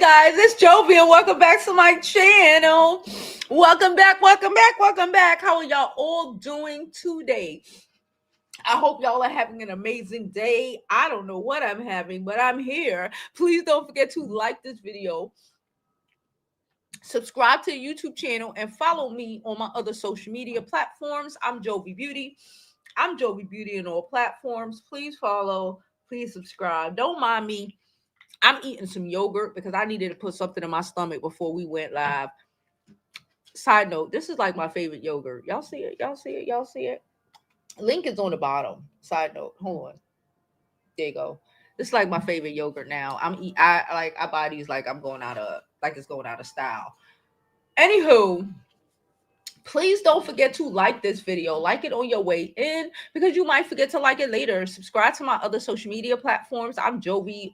guys, it's Jovi and welcome back to my channel. Welcome back. How are y'all all doing today? I hope y'all are having an amazing day. I don't know what I'm having, but I'm here. Please don't forget to like this video, subscribe to the YouTube channel, and follow me on my other social media platforms. I'm Jovi Beauty. I'm Jovi Beauty on all platforms. Please follow, please subscribe. Don't mind me. I'm eating some yogurt because I needed to put something in my stomach before we went live. Side note, this is like my favorite yogurt. Y'all see it? Y'all see it? Y'all see it? Link is on the bottom. Side note, hold on. There you go. This is like my favorite yogurt now. I buy these like it's going out of style. Anywho, please don't forget to like this video. Like it on your way in because you might forget to like it later. Subscribe to my other social media platforms. I'm Jovi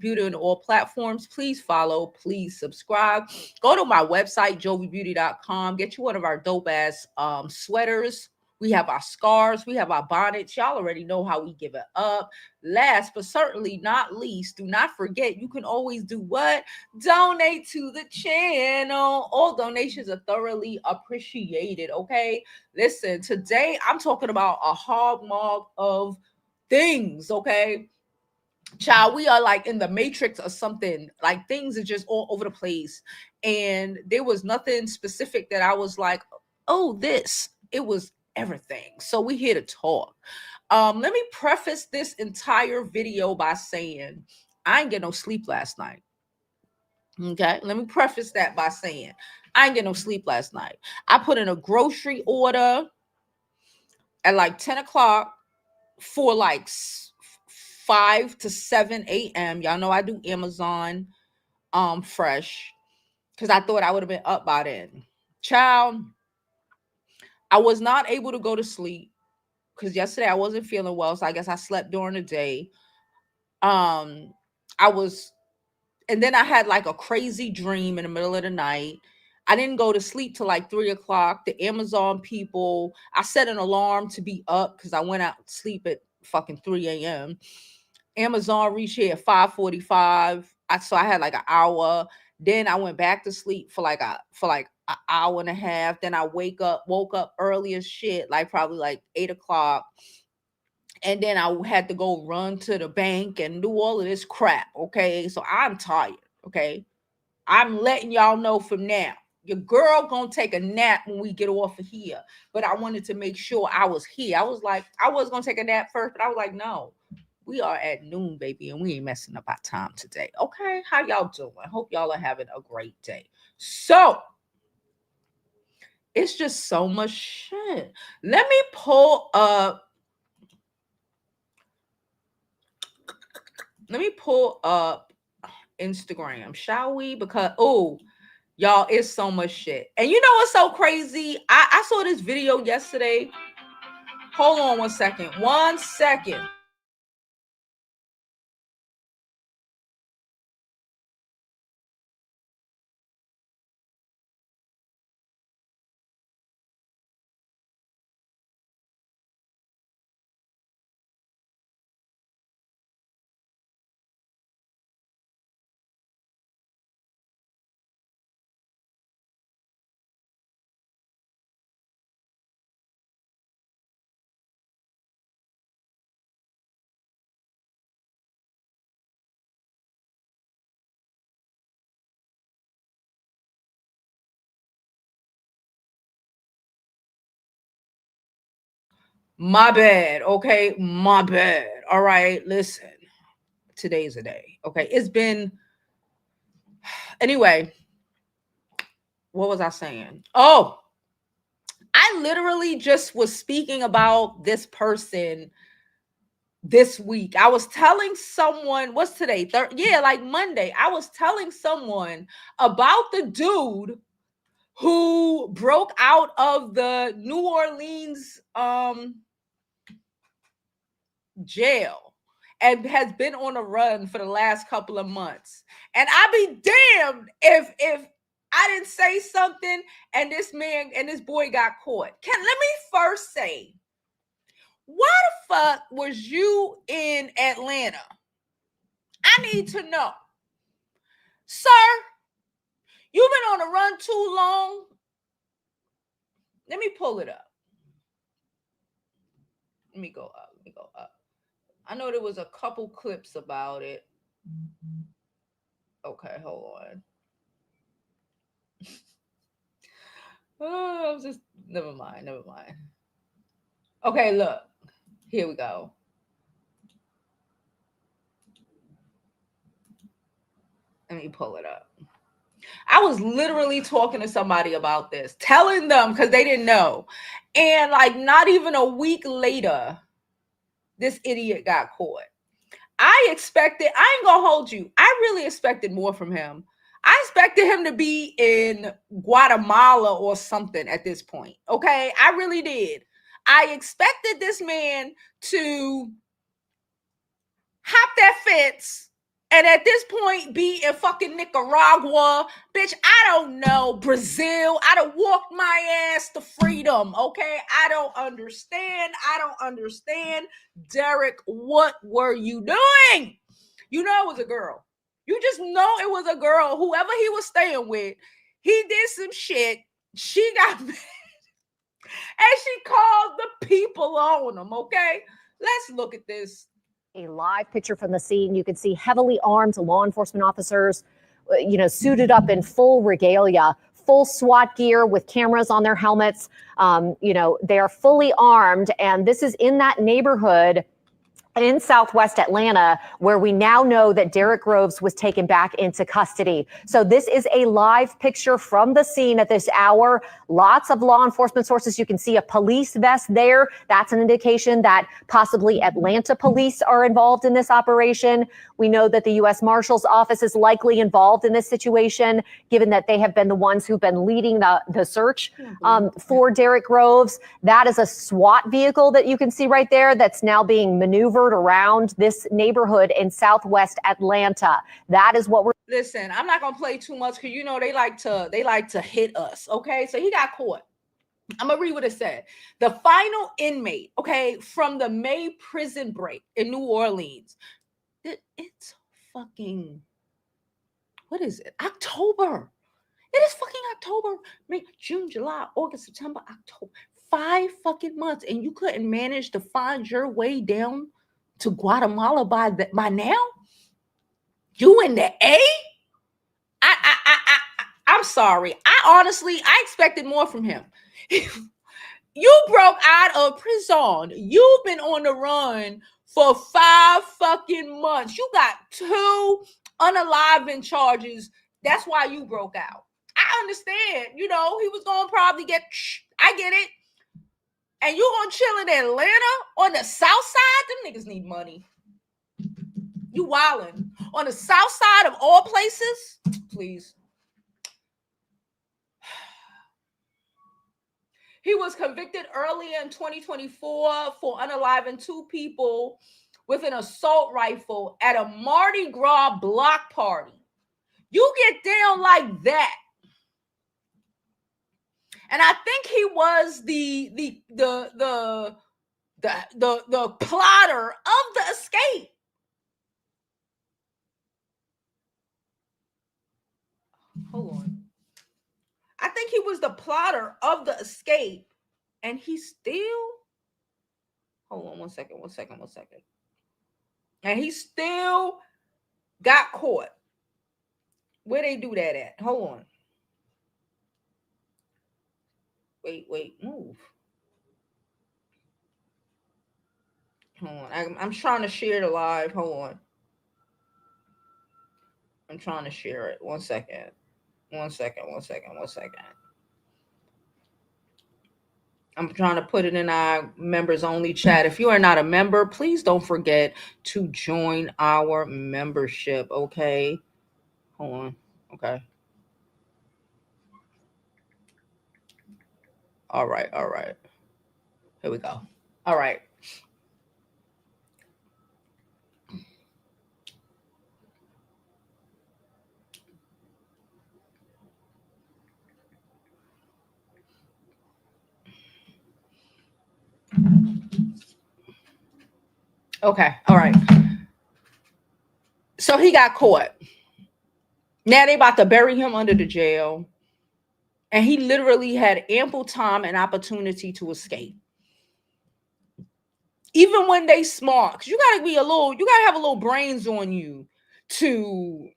Beauty on all platforms. Please follow, please subscribe. Go to my website, jovibeauty.com. Get you one of our dope ass sweaters. We have our scarves, we have our bonnets. Y'all already know how we give it up. Last but certainly not least, do not forget you can always do what? Donate to the channel. All donations are thoroughly appreciated, okay? Listen, today I'm talking about a hog of things, okay? Child, we are like in the matrix or something. Like things are just all over the place. And there was nothing specific that I was like, oh, this. It was everything. So we're here to talk. Let me preface this entire video by saying I ain't get no sleep last night. Okay, let me preface that by saying I ain't get no sleep last night. I put in a grocery order at like 10 o'clock for like 5 to 7 a.m. Y'all know I do Amazon fresh because I thought I would have been up by then. Child, I was not able to go to sleep because yesterday I wasn't feeling well, so I guess I slept during the day. And then I had like a crazy dream in the middle of the night. I didn't go to sleep till like 3 o'clock. The Amazon people, I set an alarm to be up because I went out to sleep at fucking 3 a.m. Amazon reached here at 5:45. So I had like an hour. Then I went back to sleep for like an hour and a half. Then I woke up early as shit, like probably like 8 o'clock. And then I had to go run to the bank and do all of this crap. Okay. So I'm tired. Okay. I'm letting y'all know from now. Your girl gonna take a nap when we get off of here. But I wanted to make sure I was here. I was gonna take a nap first, but I was like, no. We are at noon, baby, and we ain't messing up our time today. Okay, how y'all doing? Hope y'all are having a great day. So, it's just so much shit. Let me pull up Instagram, shall we? Because, y'all, it's so much shit. And you know what's so crazy? I saw this video yesterday. Hold on 1 second. 1 second. My bad. Okay. My bad. All right. Listen, today's a day. Okay. It's been, anyway, what was I saying? Oh, I literally just was speaking about this person this week. I was telling someone, what's today? Like Monday. I was telling someone about the dude who broke out of the New Orleans jail and has been on a run for the last couple of months. And I be damned if I didn't say something and this man and this boy got caught. Let me first say, why the fuck was you in Atlanta? I need to know. Sir, you've been on the run too long. Let me pull it up. Let me go up. I know there was a couple clips about it. Okay, hold on. Oh, never mind. Okay, look. Here we go. Let me pull it up. I was literally talking to somebody about this, telling them because they didn't know. And like not even a week later, this idiot got caught. I ain't gonna hold you. I really expected more from him. I expected him to be in Guatemala or something at this point. Okay. I really did. I expected this man to hop that fence and at this point be in fucking Nicaragua, bitch, I don't know, Brazil. I done walked my ass to freedom, okay? I don't understand. Derek, what were you doing? You know it was a girl. You just know it was a girl. Whoever he was staying with, he did some shit. She got mad. And she called the people on him, okay? Let's look at this. A live picture from the scene. You can see heavily armed law enforcement officers, suited up in full regalia, full SWAT gear with cameras on their helmets. They are fully armed. And this is in that neighborhood in Southwest Atlanta, where we now know that Derek Groves was taken back into custody. So this is a live picture from the scene at this hour. Lots of law enforcement sources. You can see a police vest there. That's an indication that possibly Atlanta police are involved in this operation. We know that the U.S. Marshal's Office is likely involved in this situation, given that they have been the ones who've been leading the search for Derek Groves. That is a SWAT vehicle that you can see right there that's now being maneuvered around this neighborhood in Southwest Atlanta. That is what we're. Listen, I'm not gonna play too much because they like to hit us. Okay, so he got caught. I'm gonna read what it said. The final inmate, okay, from the May prison break in New Orleans. It's fucking, what is it? October. It is fucking October. May, June, July, August, September, October. 5 fucking months, and you couldn't manage to find your way down to Guatemala by now? You in the A? I'm sorry. I expected more from him. You broke out of prison. You've been on the run for 5 fucking months. You got 2 unaliving charges. That's why you broke out. I understand. He was going to probably I get it. And you going to chill in Atlanta on the south side? Them niggas need money. You wildin'. On the south side of all places? Please. He was convicted early in 2024 for unaliving 2 people with an assault rifle at a Mardi Gras block party. You get down like that. And I think he was the plotter of the escape. Hold on. I think he was the plotter of the escape, and he still. Hold on one second. And he still got caught. Where they do that at? Hold on. Wait, move. Hold on. I'm trying to share the live. Hold on. I'm trying to share it. One second. I'm trying to put it in our members only chat. If you are not a member, please don't forget to join our membership. Okay. Hold on. Okay. All right. Here we go. All right. Okay. All right. So he got caught. Now they about to bury him under the jail. And he literally had ample time and opportunity to escape. Even when they smart, because you gotta have a little brains on you to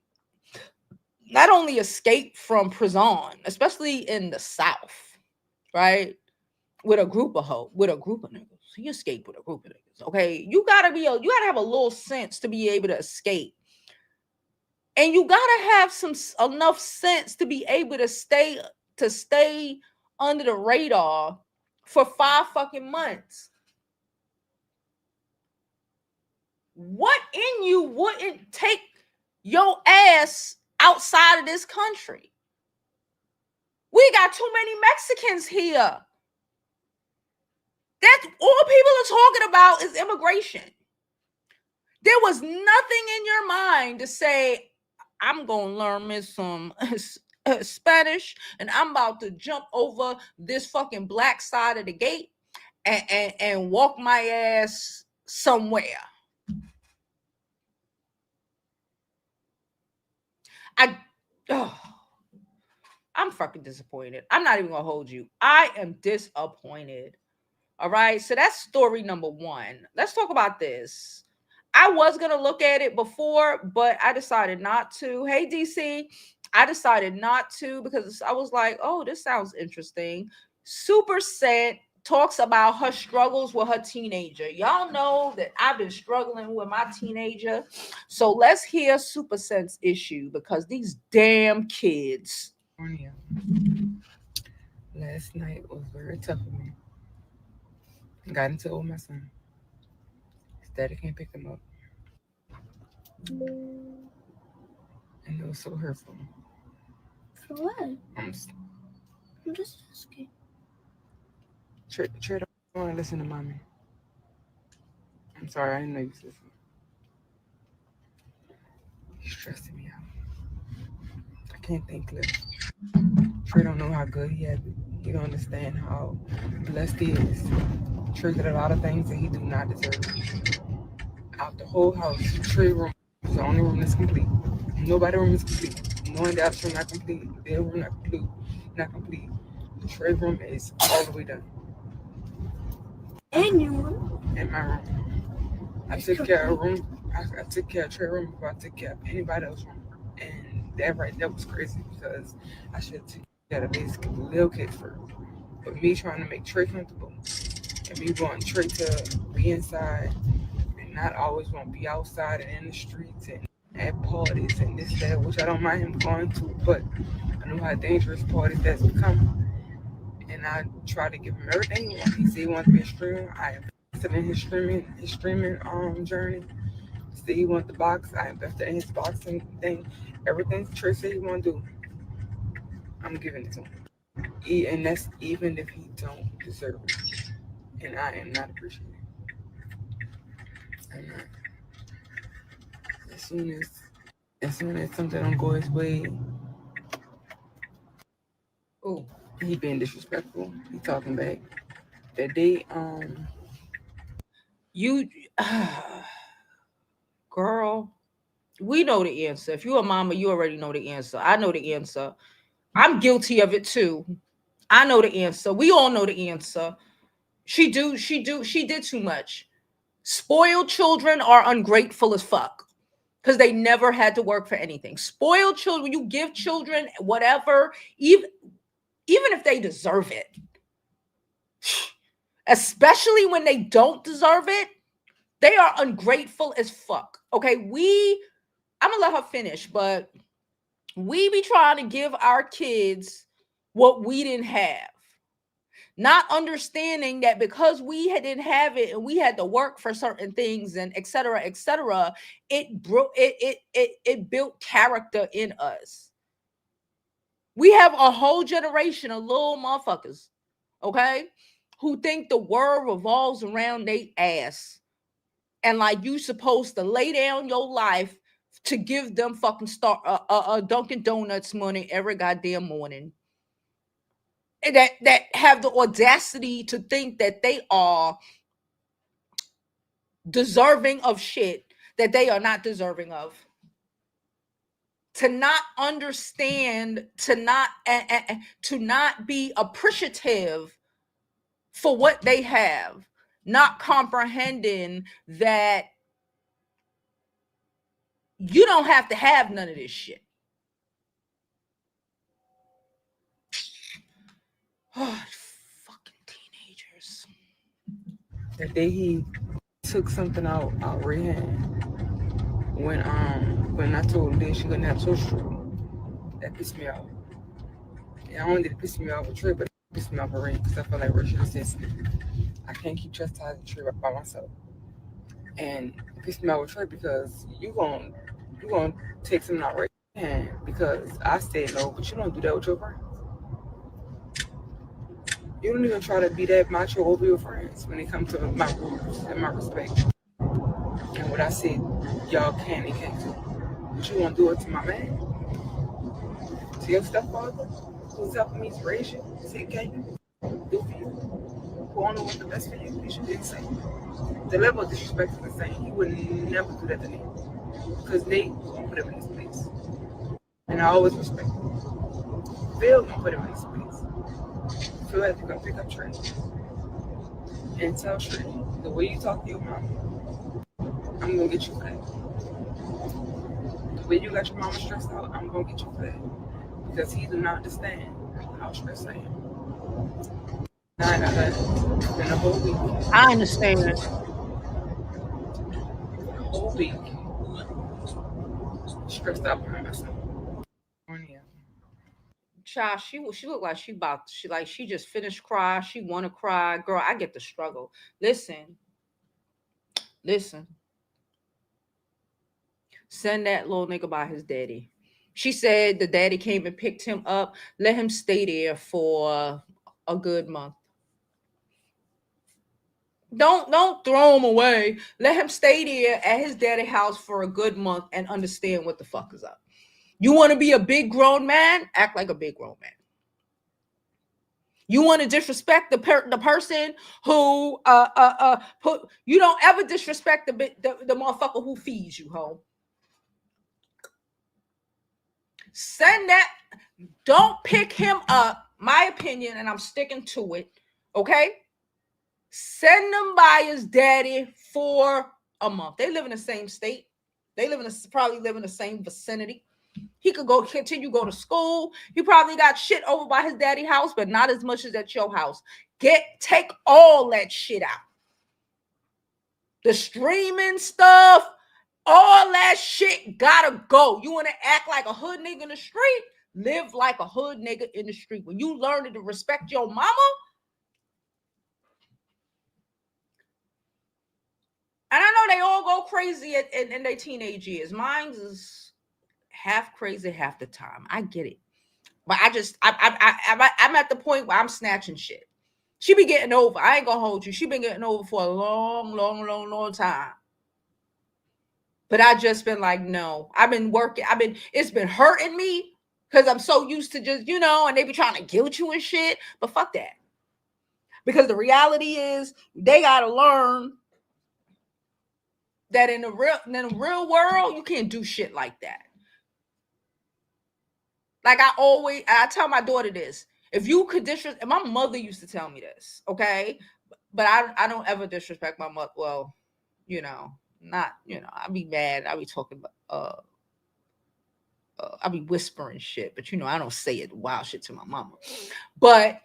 not only escape from prison, especially in the South, right? With a group of niggas. He escaped with a group of niggas. Okay. You gotta have a little sense to be able to escape. And you gotta have enough sense to be able to stay under the radar for 5 fucking months. What in you wouldn't take your ass outside of this country? We got too many Mexicans here. That's all people are talking about is immigration. There was nothing in your mind to say, I'm going to learn me some Spanish and I'm about to jump over this fucking black side of the gate and walk my ass somewhere. I'm fucking disappointed. I'm not even gonna hold you. I am disappointed. All right. So that's story number 1. Let's talk about this. I was gonna look at it before, but I decided not to. Hey DC, I decided not to because I was like, oh, this sounds interesting. Super Scent talks about her struggles with her teenager. Y'all know that I've been struggling with my teenager. So let's hear Super Scent's issue because these damn kids. Last night was very tough for me. I got into it with my son. His daddy can't pick him up. And it was so hurtful. For what? I'm just asking. Trey don't want to listen to mommy. I'm sorry, I didn't know you was listening. He's stressing me out. I can't think clear. Trey don't know how good he has it. He don't understand how blessed he is. Trey got a lot of things that he do not deserve. Out the whole house, Trey room is the only room that's complete. Nobody's room is complete. No one else room not complete. Their room not complete. Not complete. The Trey room is all the way done. And your room? In my room. I took care of a room. I took care of Trey room before I took care of anybody else's room. And that right there was crazy because I should have taken care of basically the little kids first. But me trying to make Trey comfortable and me wanting Trey to be inside and not always want to be outside and in the streets and at parties and this, that, which I don't mind him going to, but I know how dangerous parties that's become. And I try to give him everything he wants. He said he wants to be a streamer. I invested in his streaming journey. He said he wants the box. I invested in his boxing thing. Everything Trey said he want to do, I'm giving it to him. And that's even if he don't deserve it. And I am not appreciating it. I'm not. As soon as something don't go his way, Oh, he being disrespectful. He talking back. That day, you girl, we know the answer. If you're a mama, you already know the answer. I know the answer. I'm guilty of it too. I know the answer. We all know the answer. She did too much. Spoiled children are ungrateful as fuck because they never had to work for anything. Spoiled children, you give children whatever, even if they deserve it, especially when they don't deserve it, they are ungrateful as fuck. Okay, I'm gonna let her finish, but we be trying to give our kids what we didn't have, not understanding that because we didn't have it and we had to work for certain things and etc etc, it built character in us. We have a whole generation of little motherfuckers, okay, who think the world revolves around their ass and like you supposed to lay down your life to give them fucking Dunkin' Donuts money every goddamn morning. That have the audacity to think that they are deserving of shit that they are not deserving of. to not understand, to not be appreciative for what they have, not comprehending that you don't have to have none of this shit. Oh, fucking teenagers. That day he took something out Rayhan when I told her that she couldn't have social. That pissed me off. And I only did it piss me off with Trey, but it pissed me off with Ray because I felt like Ray should have said something. I can't keep chastising Trey by myself. And it pissed me off with Trey because you gonna take something out Rayhan because I said no, but you don't do that with your friends. You don't even try to be that macho over your friends when it comes to my rules and my respect. And what I said, y'all can and can't do. But you won't do it to my man. To your stepfather, who's helping me to raise you, say, can you do for you? Who only wants the best for you? You should do the same. The level of disrespect is insane. He would never do that to Nate. Because Nate won't put him in his place. And I always respect him. Phil won't put him in his place. Phil has to go pick up Trey and tell Trey, the way you talk to your mama, I'm gonna get you for that. The way you got your mama stressed out, I'm gonna get you for that. Because he do not understand how stressed I am. Now I got that in the whole week. I understand. The whole week. Stressed out behind myself. Child, she looked like she just finished cry. She want to cry. Girl, I get the struggle. Listen. Send that little nigga by his daddy. She said the daddy came and picked him up. Let him stay there for a good month. Don't throw him away. Let him stay there at his daddy's house for a good month and understand what the fuck is up. You want to be a big grown man? Act like a big grown man. You want to disrespect the person who you don't ever disrespect the motherfucker who feeds you, home. Send that. Don't pick him up. My opinion, and I'm sticking to it. Okay. Send him by his daddy for a month. They live in the same state. They probably live in the same vicinity. He could continue go to school. He probably got shit over by his daddy's house, but not as much as at your house. Take all that shit out. The streaming stuff, all that shit gotta go. You want to act like a hood nigga in the street? Live like a hood nigga in the street. When you learn to respect your mama, and I know they all go crazy in their teenage years. Mine is half crazy half the time. I get it. But I'm at the point where I'm snatching shit. She be getting over. I ain't gonna hold you. She been getting over for a long time. But I just been like, no. I've been working. It's been hurting me because I'm so used to just, and they be trying to guilt you and shit. But fuck that. Because the reality is they gotta learn that in the real world, you can't do shit like that. Like I tell my daughter this. If you could disrespect, my mother used to tell me this, okay? But I don't ever disrespect my mother. Well, I be mad. I be talking about, I be whispering shit, but I don't say it wild shit to my mama. But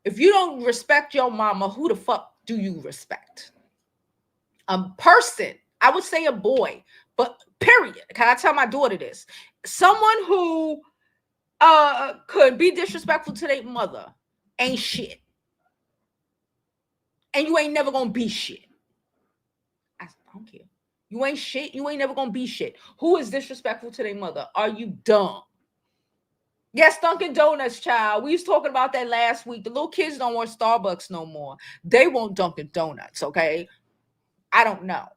if you don't respect your mama, who the fuck do you respect? A person, I would say a boy, but period. Can I tell my daughter this? Someone who could be disrespectful to their mother ain't shit. And you ain't never gonna be shit. I don't care. You ain't shit. You ain't never gonna be shit. Who is disrespectful to their mother? Are you dumb? Yes, Dunkin' Donuts, child. We was talking about that last week. The little kids don't want Starbucks no more. They want Dunkin' Donuts, okay? I don't know.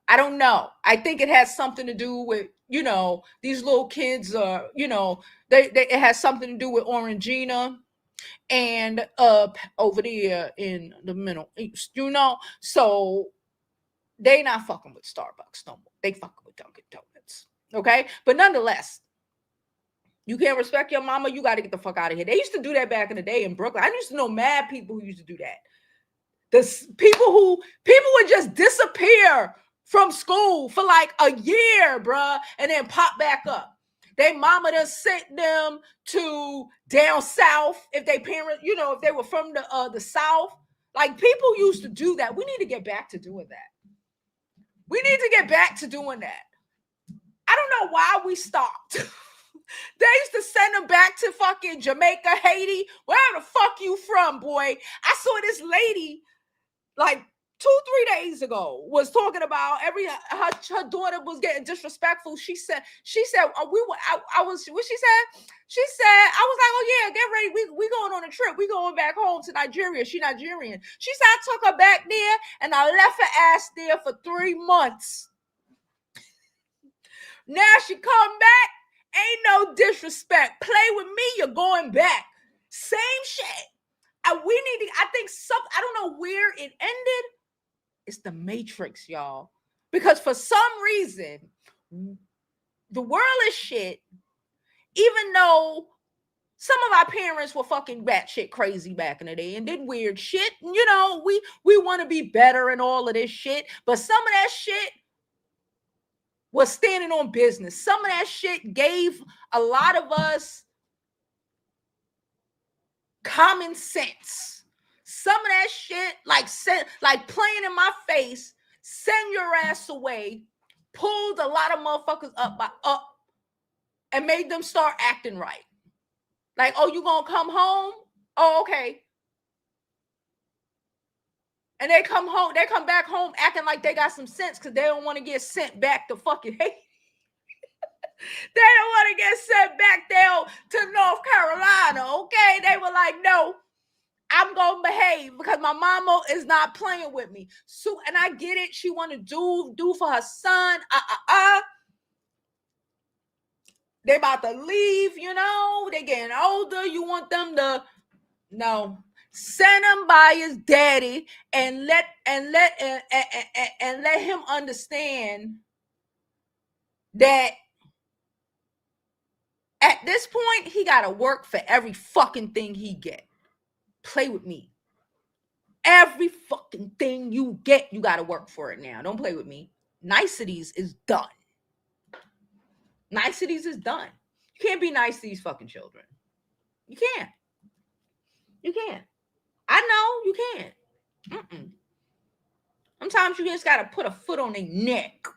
I think it has something to do with, these little kids are, it has something to do with Orangina and over there in the Middle East, so they not fucking with Starbucks no more. They fucking with Dunkin' Donuts. Okay, but nonetheless, you can't respect your mama, you got to get the fuck out of here. They used to do that back in the day in Brooklyn. I used to know mad people who used to do that. People would just disappear from school for like a year, bruh, and then pop back up. They mama done sent them to down south if they parents, if they were from the south. Like, people used to do that. We need to get back to doing that. We need to get back to doing that. I don't know why we stopped. They used to send them back to fucking Jamaica, Haiti, wherever the fuck you from, boy. I saw this lady like 2-3 days ago was talking about her daughter was getting disrespectful. She said I was what she said? She said, I was like, oh yeah, get ready. We going on a trip. We going back home to Nigeria. She Nigerian. She said, I took her back there and I left her ass there for 3 months. Now she come back. Ain't no disrespect. Play with me, you're going back. Same shit. I don't know where it ended. It's the Matrix, y'all. Because for some reason, the world is shit. Even though some of our parents were fucking batshit crazy back in the day and did weird shit. And, we want to be better and all of this shit. But some of that shit was standing on business. Some of that shit gave a lot of us common sense. Some of that shit, like playing in my face, send your ass away, pulled a lot of motherfuckers up and made them start acting right. Like, oh, you gonna come home? Oh, okay. And they come back home acting like they got some sense because they don't want to get sent back to fucking Haiti. They don't want to get sent back there to North Carolina, okay? They were like, no, I'm going to behave because my mama is not playing with me. So, and I get it. She want to do for her son. They about to leave, they getting older. You want them to, no. Send him by his daddy and let him understand that at this point he got to work for every fucking thing he get. Play with me. Every fucking thing you get, you got to work for it now. Don't play with me. Niceties is done. Niceties is done. You can't be nice to these fucking children. You can't. You can't. I know you can't. Sometimes you just got to put a foot on their neck.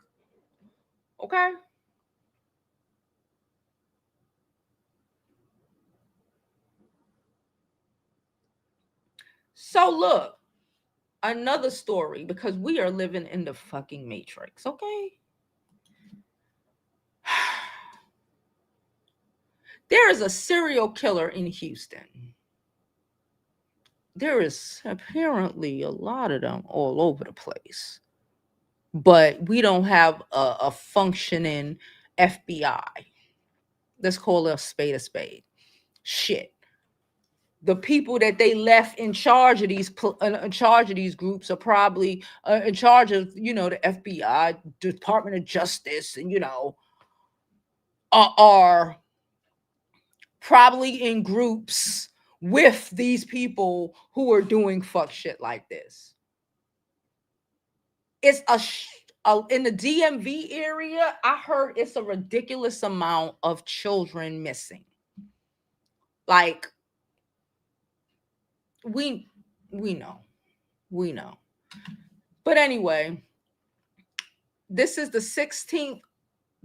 Okay? So look, another story, because we are living in the fucking Matrix, okay? There is a serial killer in Houston. There is apparently a lot of them all over the place. But we don't have a functioning FBI. Let's call it a spade a spade. Shit. The people that they left in charge of these groups are probably in charge of, the FBI, Department of Justice, and, are probably in groups with these people who are doing fuck shit like this. It's in the DMV area, I heard it's a ridiculous amount of children missing. Like, we know. But anyway, this is the 16th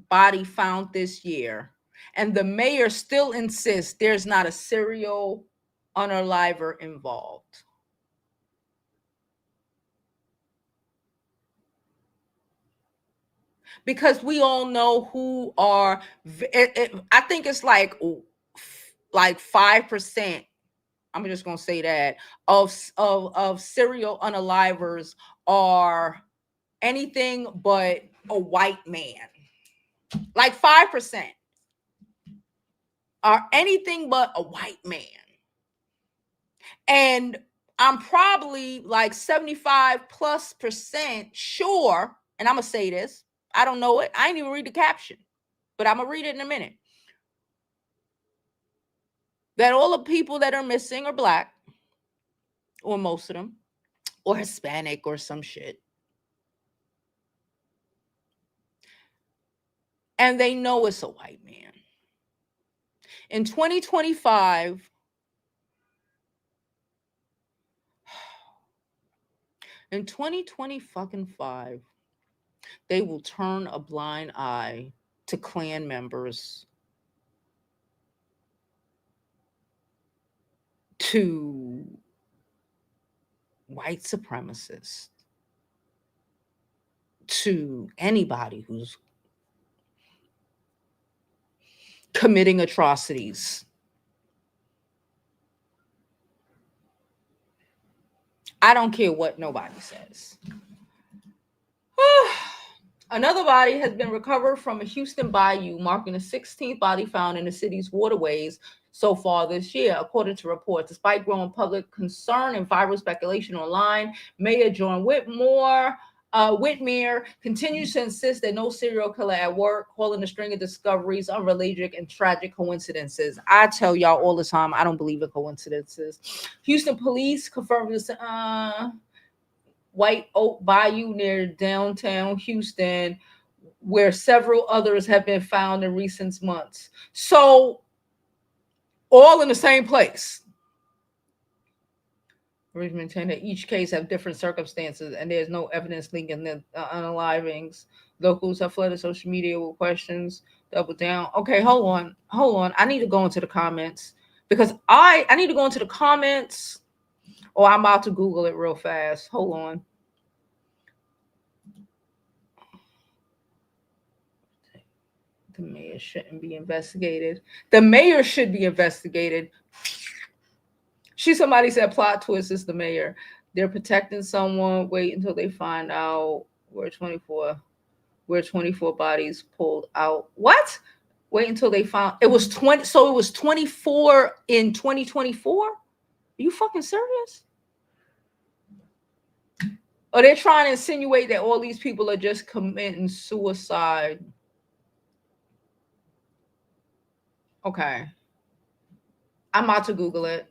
body found this year, and the mayor still insists there's not a serial unaliver involved. Because we all know who are, I think it's like 5%. I'm just gonna say that of serial unalivers are anything but a white man. Like 5% are anything but a white man. And I'm probably like 75+% sure, and I'm gonna say this, I don't know it. I didn't even read the caption. but I'm going to read it in a minute. That all the people that are missing are black, or most of them, or Hispanic or some shit. And they know it's a white man. In 2025, they will turn a blind eye to Klan members, to white supremacists, to anybody who's committing atrocities. I don't care what nobody says. Another body has been recovered from a Houston bayou, marking the 16th body found in the city's waterways so far this year, according to reports. Despite growing public concern and viral speculation online, Mayor John Whitmer continues to insist that no serial killer at work, calling the string of discoveries unrelated and tragic coincidences. I tell y'all all the time, I don't believe in coincidences. Houston police confirmed this White Oak Bayou near downtown Houston, where several others have been found in recent months. So, all in the same place. Richmond maintained that each case have different circumstances, and there's no evidence linking the unalivings. Locals have flooded social media with questions. Double down. Okay, hold on. I need to go into the comments because I need to go into the comments, or I'm about to Google it real fast. Hold on. The mayor shouldn't be investigated. The mayor should be investigated. Somebody said plot twist is the mayor. They're protecting someone. Wait until they find out where 24 bodies pulled out. What? Wait until they found it was 20. So it was 24 in 2024. Are you fucking serious? Or they're trying to insinuate that all these people are just committing suicide. Okay. I'm about to Google it.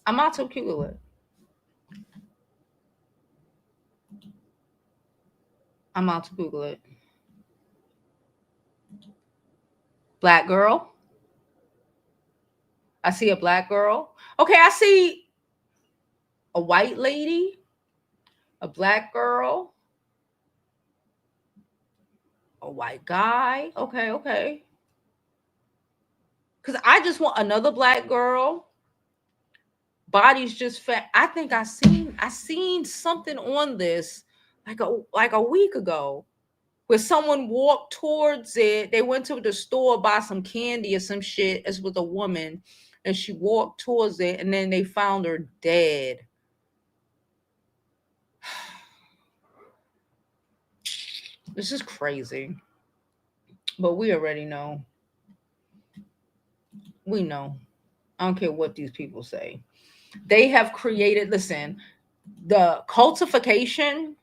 I'm about to Google it. Black girl. I see a black girl. Okay, I see a white lady, a black girl, a white guy. Okay. Because I just want another black girl. Body's just fat. I think I seen something on this like a week ago where someone walked towards it. They went to the store, buy some candy or some shit, as with a woman, and she walked towards it, and then they found her dead. This is crazy. But we already know. We know. I don't care what these people say. They have created, listen, the cultification,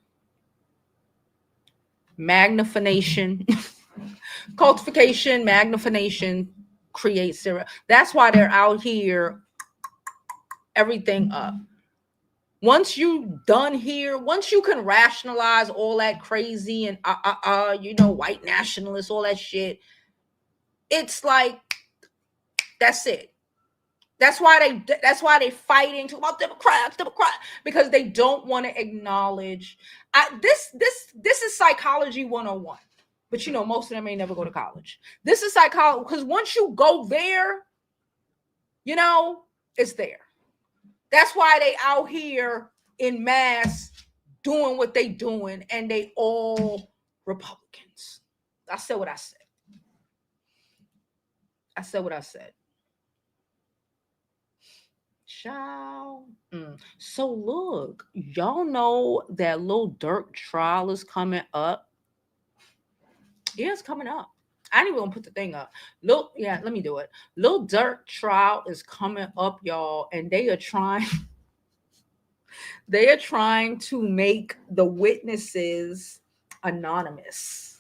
magnification creates zero. That's why they're out here, everything up. Once you done here, once you can rationalize all that crazy and white nationalists, all that shit, it's like that's it. That's why they fighting about Democrats, because they don't want to acknowledge this is psychology 101. But most of them ain't never go to college. This is psychology, because once you go there, it's there. That's why they out here in mass doing what they doing, and they all Republicans. I said what I said. Child. So look, y'all know that Lil Durk trial is coming up. Yeah, it's coming up. I ain't even gonna put the thing up. Let me do it. Lil Durk trial is coming up, y'all, and they are trying They are trying to make the witnesses anonymous.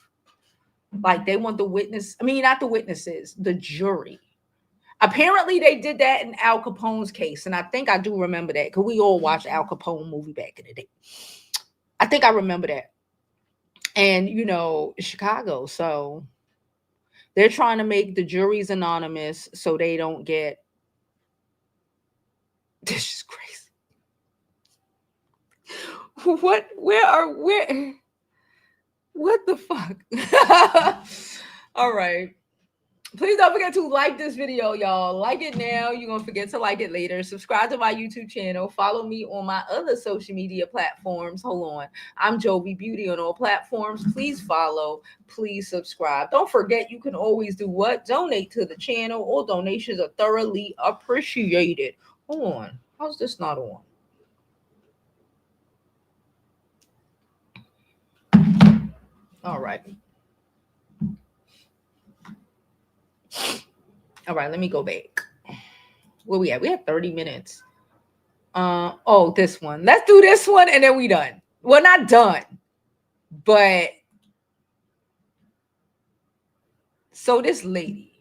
Like they want the witness, I mean, not the witnesses, the jury. Apparently, they did that in Al Capone's case. And I think I do remember that because we all watched Al Capone movie back in the day. I think I remember that. And, you know, Chicago. So they're trying to make the juries anonymous so they don't get. This is crazy. What? What the fuck? All right. Please don't forget to like this video, y'all. Like it now. You're going to forget to like it later. Subscribe to my YouTube channel. Follow me on my other social media platforms. Hold on. I'm Jovi Beauty on all platforms. Please follow. Please subscribe. Don't forget, you can always do what? Donate to the channel. All donations are thoroughly appreciated. Hold on. How's this not on? All right. All right, let me go back. Where we at? We have 30 minutes. Oh, this one. Let's do this one and then we done. Well, not done. But so this lady.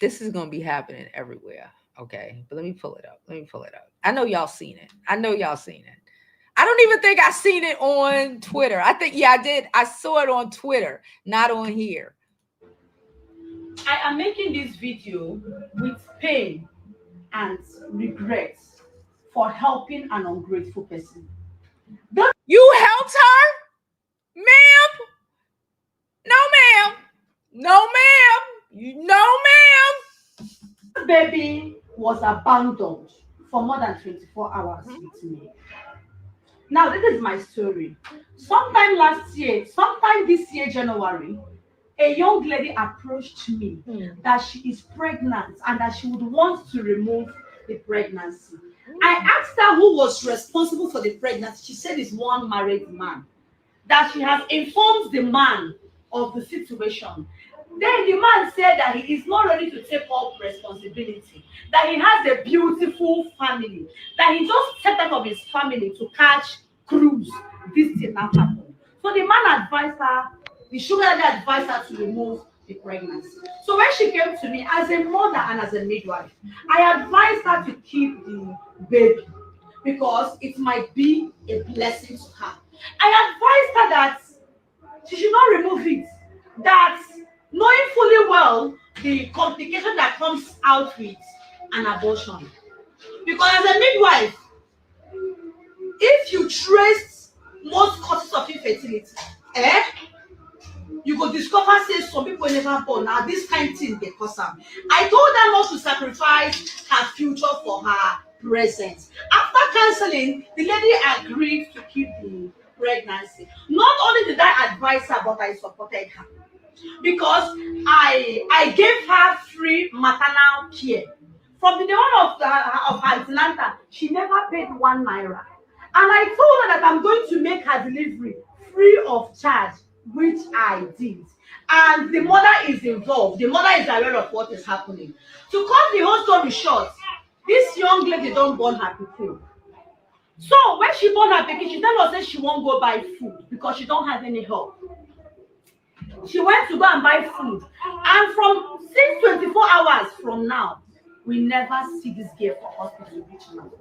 This is gonna be happening everywhere. Okay. But let me pull it up. I know y'all seen it. I don't even think I seen it on Twitter. I think, yeah, I did. I saw it on Twitter, not on here. I am making this video with pain and regret for helping an ungrateful person. You helped her? Ma'am? No, ma'am. No, ma'am. No, ma'am. This baby was abandoned for more than 24 hours with me. Now, this is my story. Sometime this year, January, a young lady approached me that she is pregnant and that she would want to remove the pregnancy. I asked her who was responsible for the pregnancy. She said it's one married man. That she has informed the man of the situation. Then the man said that he is not ready to take up responsibility, that he has a beautiful family, that he just stepped out of his family to catch cruise. This did not happen. So the man advised her, the sugar daddy advised her to remove the pregnancy. So when she came to me as a mother and as a midwife, I advised her to keep the baby because it might be a blessing to her. I advised her that she should not remove it, that knowing fully well the complication that comes out with an abortion. Because as a midwife, if you trace most causes of infertility, you go discover say some people never born. Now this kind of thing they cause them. I told her not to sacrifice her future for her present. After counseling, the lady agreed to keep the pregnancy. Not only did I advise her, but I supported her because I gave her free maternal care. From the day of her antenatal, she never paid 1 naira. And I told her that I'm going to make her delivery free of charge, which I did. And the mother is involved. The mother is aware of what is happening. To cut the whole story short, this young lady don't born her pikin. So when she born her pikin, she tell us that she won't go buy food because she don't have any help. She went to go and buy food. And from 24 hours from now, we never see this girl for hospital reach now.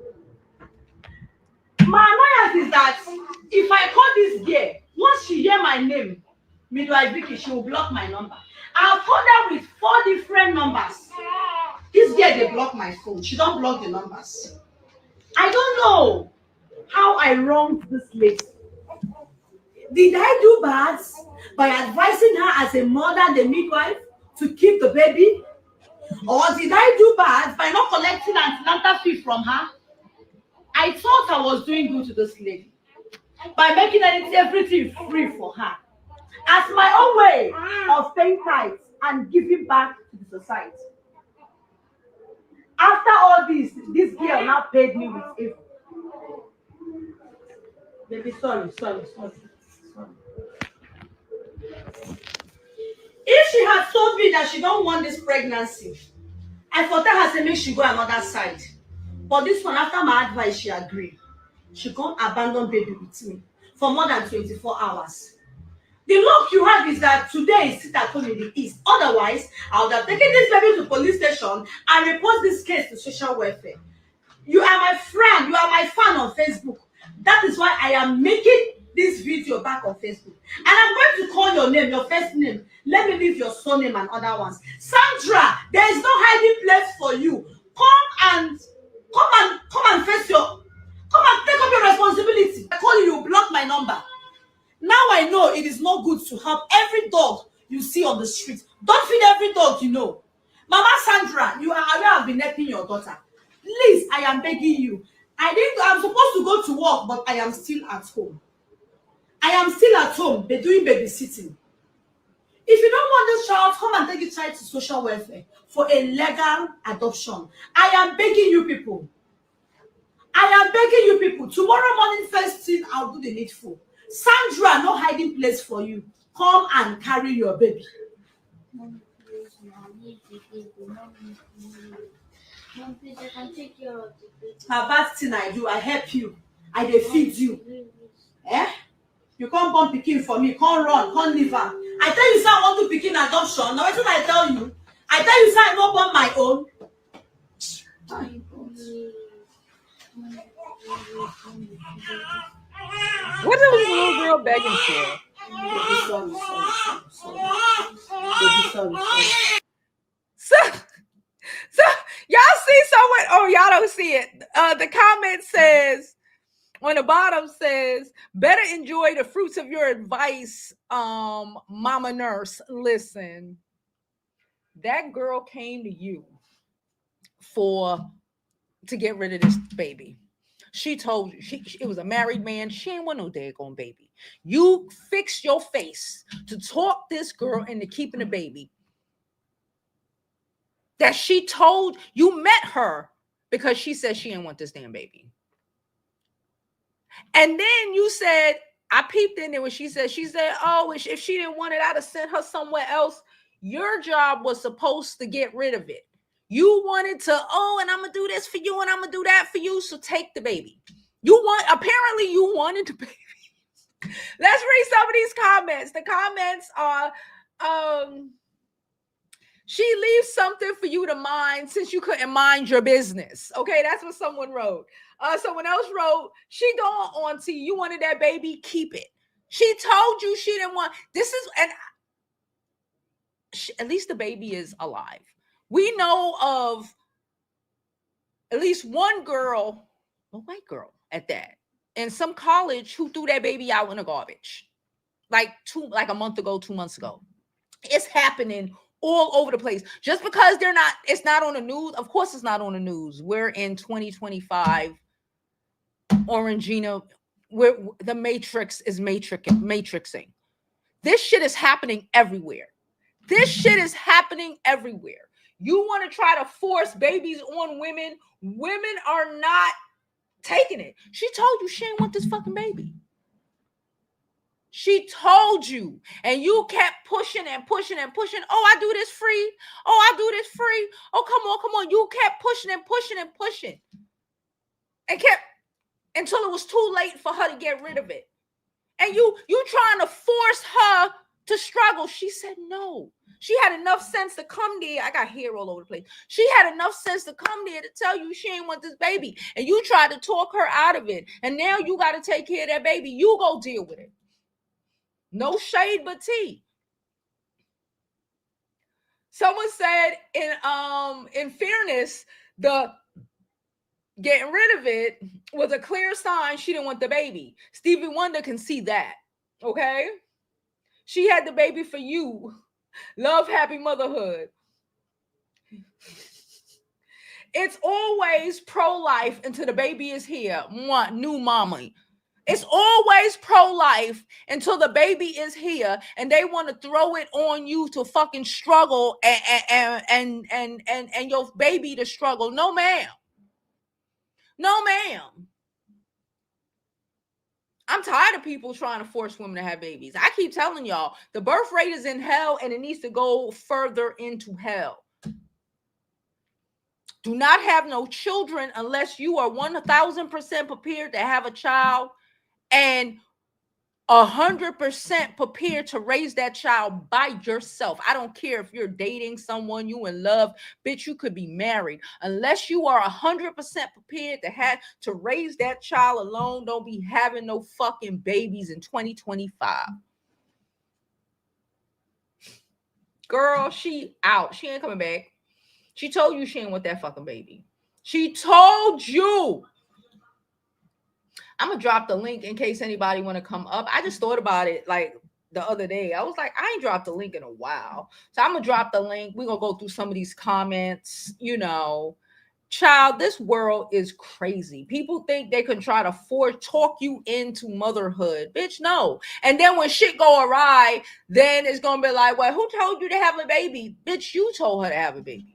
My annoyance is that if I call this girl, once she hear my name, midwife Vicky, she will block my number. I'll call her with 4 different numbers. This girl, they block my phone. She don't block the numbers. I don't know how I wronged this lady. Did I do bad by advising her as a mother, the midwife, to keep the baby? Or did I do bad by not collecting antenatal fee from her? I thought I was doing good to this lady by making everything free for her as my own way of paying tithes and giving back to the society. After all this girl now paid me with evil. Baby, sorry. If she had told me that she don't want this pregnancy, I for tell her say make she go another side. But this one, after my advice, she agreed. She can't abandon baby with me for more than 24 hours. The luck you have is that today is sit at home in the east. Otherwise, I would have taken this baby to police station and report this case to social welfare. You are my friend. You are my fan on Facebook. That is why I am making this video back on Facebook. And I'm going to call your name, your first name. Let me leave your surname and other ones. Sandra, there is no hiding place for you. Come and face your, come and take up your responsibility. I call you, you block my number. Now I know it is not good to help every dog you see on the street. Don't feed every dog you know. Mama Sandra, you have been helping your daughter. Please, I am begging you. I'm supposed to go to work, but I am still at home. I am still at home, doing babysitting. If you don't want this child, come and take the child to social welfare for a legal adoption. I am begging you people. I am begging you people. Tomorrow morning, first thing, I'll do the needful. Sandra, no hiding place for you. Come and carry your baby. Mom, please, Mommy, the baby. Mommy, please. Mom, please, I can take care of the baby. Now, that's thing I do. I help you. I dey feed you. Eh? You can't born pikin for me. Can't run. Can't live am. I tell you, say I want to pikin adoption. Now, what I tell you? I tell you, say I no born my own. What was the little girl begging for? So y'all see someone? Oh, y'all don't see it. The comment says on the bottom says, "Better enjoy the fruits of your advice, Mama Nurse." Listen, that girl came to you to get rid of this baby. She told you it was a married man. She ain't want no daggone baby. You fixed your face to talk this girl into keeping the baby. That she told you met her because she said she didn't want this damn baby. And then you said, I peeped in there when she said, oh, if she didn't want it, I'd have sent her somewhere else. Your job was supposed to get rid of it. You wanted to, and I'm going to do this for you and I'm going to do that for you. So take the baby. Apparently you wanted the baby. Let's read some of these comments. The comments are, she leaves something for you to mind since you couldn't mind your business. Okay, that's what someone wrote. Someone else wrote, she gone auntie, you wanted that baby, keep it. She told you she didn't want, at least the baby is alive. We know of at least one girl, a white girl at that, in some college who threw that baby out in the garbage. Like a month ago, 2 months ago. It's happening all over the place. Just because it's not on the news. Of course it's not on the news. We're in 2025. Orangina, where the Matrix is matrixing. This shit is happening everywhere. You want to try to force babies on women. Women are not taking it. She told you she didn't want this fucking baby. She told you, and you kept pushing and pushing and pushing. Oh, I do this free. Oh, I do this free. Oh, come on. You kept pushing and pushing and pushing. And kept until it was too late for her to get rid of it. And you trying to force her to struggle. She said no. She had enough sense to come there. I got hair all over the place. She had enough sense to come there to tell you she ain't want this baby. And you tried to talk her out of it. And now you got to take care of that baby. You go deal with it. No shade but tea. Someone said in fairness, the getting rid of it was a clear sign she didn't want the baby. Stevie Wonder can see that. Okay? She had the baby for you. Love, happy motherhood. It's always pro-life until the baby is here. New mommy. It's always pro-life until the baby is here and they want to throw it on you to fucking struggle and your baby to struggle. No, ma'am. No, ma'am. I'm tired of people trying to force women to have babies. I keep telling y'all, the birth rate is in hell and it needs to go further into hell. Do not have no children unless you are 1000% prepared to have a child and 100% prepared to raise that child by yourself. I don't care if you're dating someone, you in love, bitch, you could be married. Unless you are 100% prepared to raise that child alone, don't be having no fucking babies in 2025. Girl, she out. She ain't coming back. She told you she ain't want that fucking baby. She told you. I'm gonna drop the link in case anybody want to come up. I just thought about it like the other day. I was like, I ain't dropped the link in a while. So I'm gonna drop the link. We're gonna go through some of these comments. Child, this world is crazy. People think they can try to talk you into motherhood. Bitch, no. And then when shit go awry, then it's gonna be like, well, who told you to have a baby? Bitch, you told her to have a baby.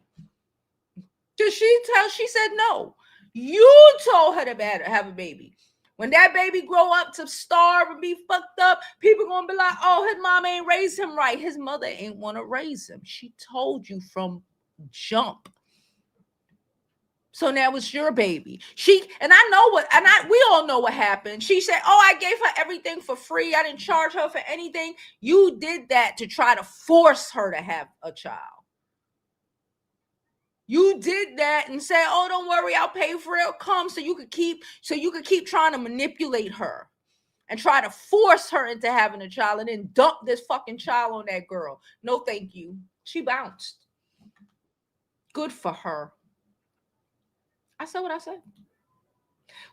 Did she said no. You told her to have a baby. When that baby grow up to starve and be fucked up, people gonna be like, oh, his mom ain't raised him right. His mother ain't want to raise him. She told you from jump. So now it's your baby. We all know what happened. She said, oh, I gave her everything for free. I didn't charge her for anything. You did that to try to force her to have a child. You did that and said, oh, don't worry, I'll pay for it. Come so you could keep trying to manipulate her and try to force her into having a child and then dump this fucking child on that girl. No, thank you. She bounced. Good for her. I said what I said.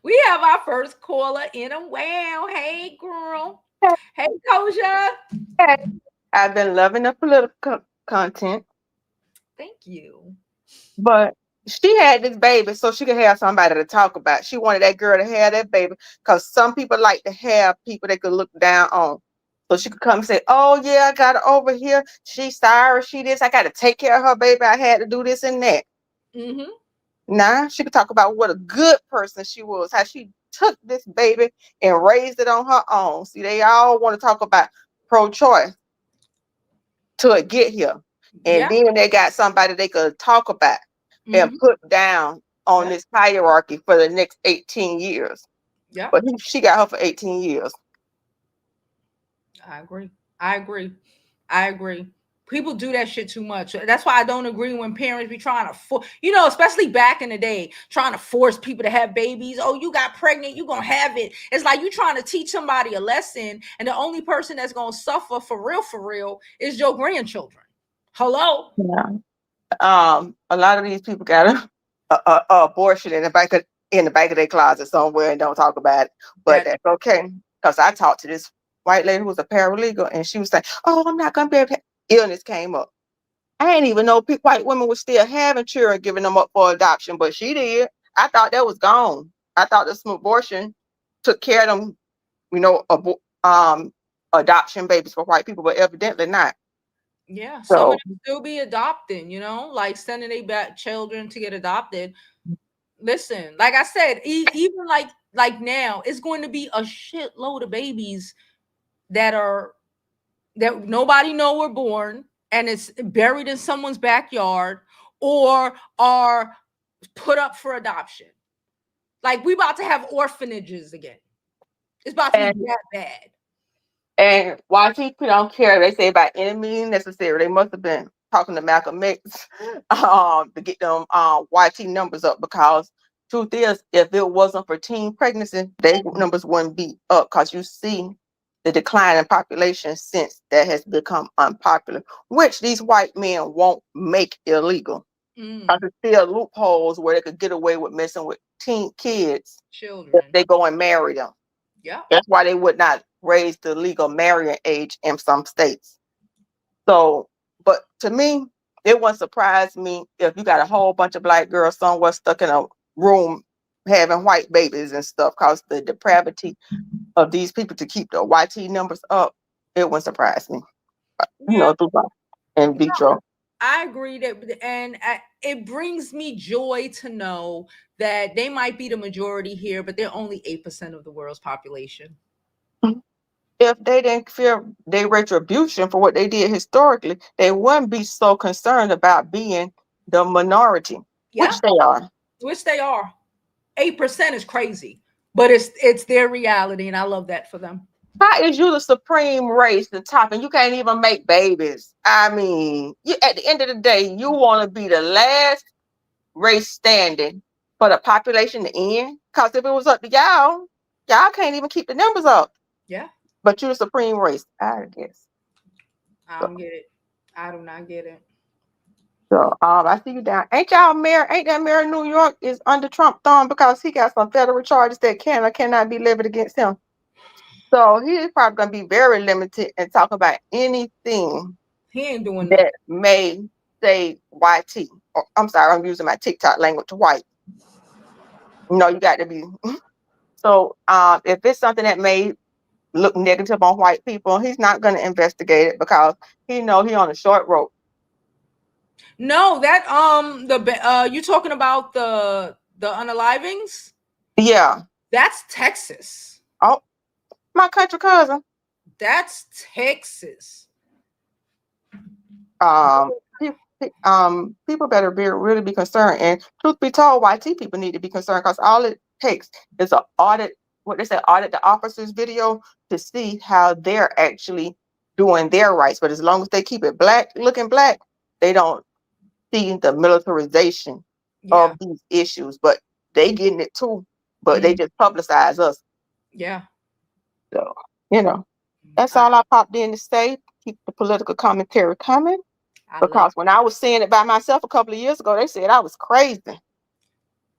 We have our first caller in a while. Hey, girl. Hey, Kosha. Hey, I've been loving the political content, Thank you. but she had this baby so she could have somebody to talk about. She wanted that girl to have that baby because some people like to have people they could look down on. So she could come and say, oh, yeah, I got her over here. She's sorry. She this. I got to take care of her baby. I had to do this and that. Mm-hmm. Now she could talk about what a good person she was, how she took this baby and raised it on her own. See, they all want to talk about pro-choice till it get here. And then they got somebody they could talk about and put down on this hierarchy for the next 18 years. Yeah. But she got her for 18 years. I agree. People do that shit too much. That's why I don't agree when parents be trying to, especially back in the day, trying to force people to have babies. Oh, you got pregnant, you gonna have it. It's like you trying to teach somebody a lesson, and the only person that's gonna suffer for real is your grandchildren. Hello. Yeah. A lot of these people got a abortion in the back of their closet somewhere and don't talk about it, but that's okay. Because I talked to this white lady who was a paralegal, and she was saying, "Oh, I'm not gonna be able to." Illness came up. I didn't even know white women were still having children, giving them up for adoption, but she did. I thought that was gone. I thought this abortion took care of them, adoption babies for white people, but evidently not. Yeah, some of them still be adopting, like sending their back children to get adopted. Listen, like I said, even like now, it's going to be a shitload of babies that nobody know were born, and it's buried in someone's backyard or are put up for adoption. Like we about to have orphanages again. It's about to be that bad. And while people don't care, they say by any means necessary. They must have been talking to Malcolm X to get them YT numbers up, because truth is, if it wasn't for teen pregnancy, their numbers wouldn't be up, because you see the decline in population since that has become unpopular, which these white men won't make illegal. Because there's still loopholes where they could get away with messing with teen kids. Children. If they go and marry them. Yeah. That's why they would not raise the legal marrying age in some states. So, but to me, it wouldn't surprise me if you got a whole bunch of black girls somewhere stuck in a room having white babies and stuff, because the depravity of these people to keep the YT numbers up, it wouldn't surprise me. In vitro. I agree it brings me joy to know that they might be the majority here, but they're only 8% of the world's population. If they didn't fear their retribution for what they did historically, they wouldn't be so concerned about being the minority. Yeah, which they are. which they are. 8% is crazy, but it's their reality, and I love that for them. How is you the supreme race, the top, and you can't even make babies? I mean, you at the end of the day, you want to be the last race standing for the population to end? Because if it was up to y'all can't even keep the numbers up. Yeah, But you're the supreme race, I guess. I So, don't get it. I do not get it. I see you down. Ain't that mayor of New York is under Trump thumb because he got some federal charges that cannot be levied against him. So he's probably gonna be very limited and talk about anything He ain't doing nothing. that may say YT. Or, I'm sorry, I'm using my TikTok language, white. No, you got to be. So if it's something that may look negative on white people, he's not going to investigate it because he know he on a short rope. No, that you talking about the unalivings? Yeah. That's Texas. Oh, my country cousin. That's Texas. People better really be concerned. And truth be told, YT people need to be concerned because all it takes is an audit. What they say, audit the officers' video to see how they're actually doing their rights. But as long as they keep it looking black, they don't see the militarization Yeah. of these issues. But they getting it too. But they just publicize us. Yeah. So, that's all I popped in to say. Keep the political commentary coming. Because when I was saying it by myself a couple of years ago, they said I was crazy.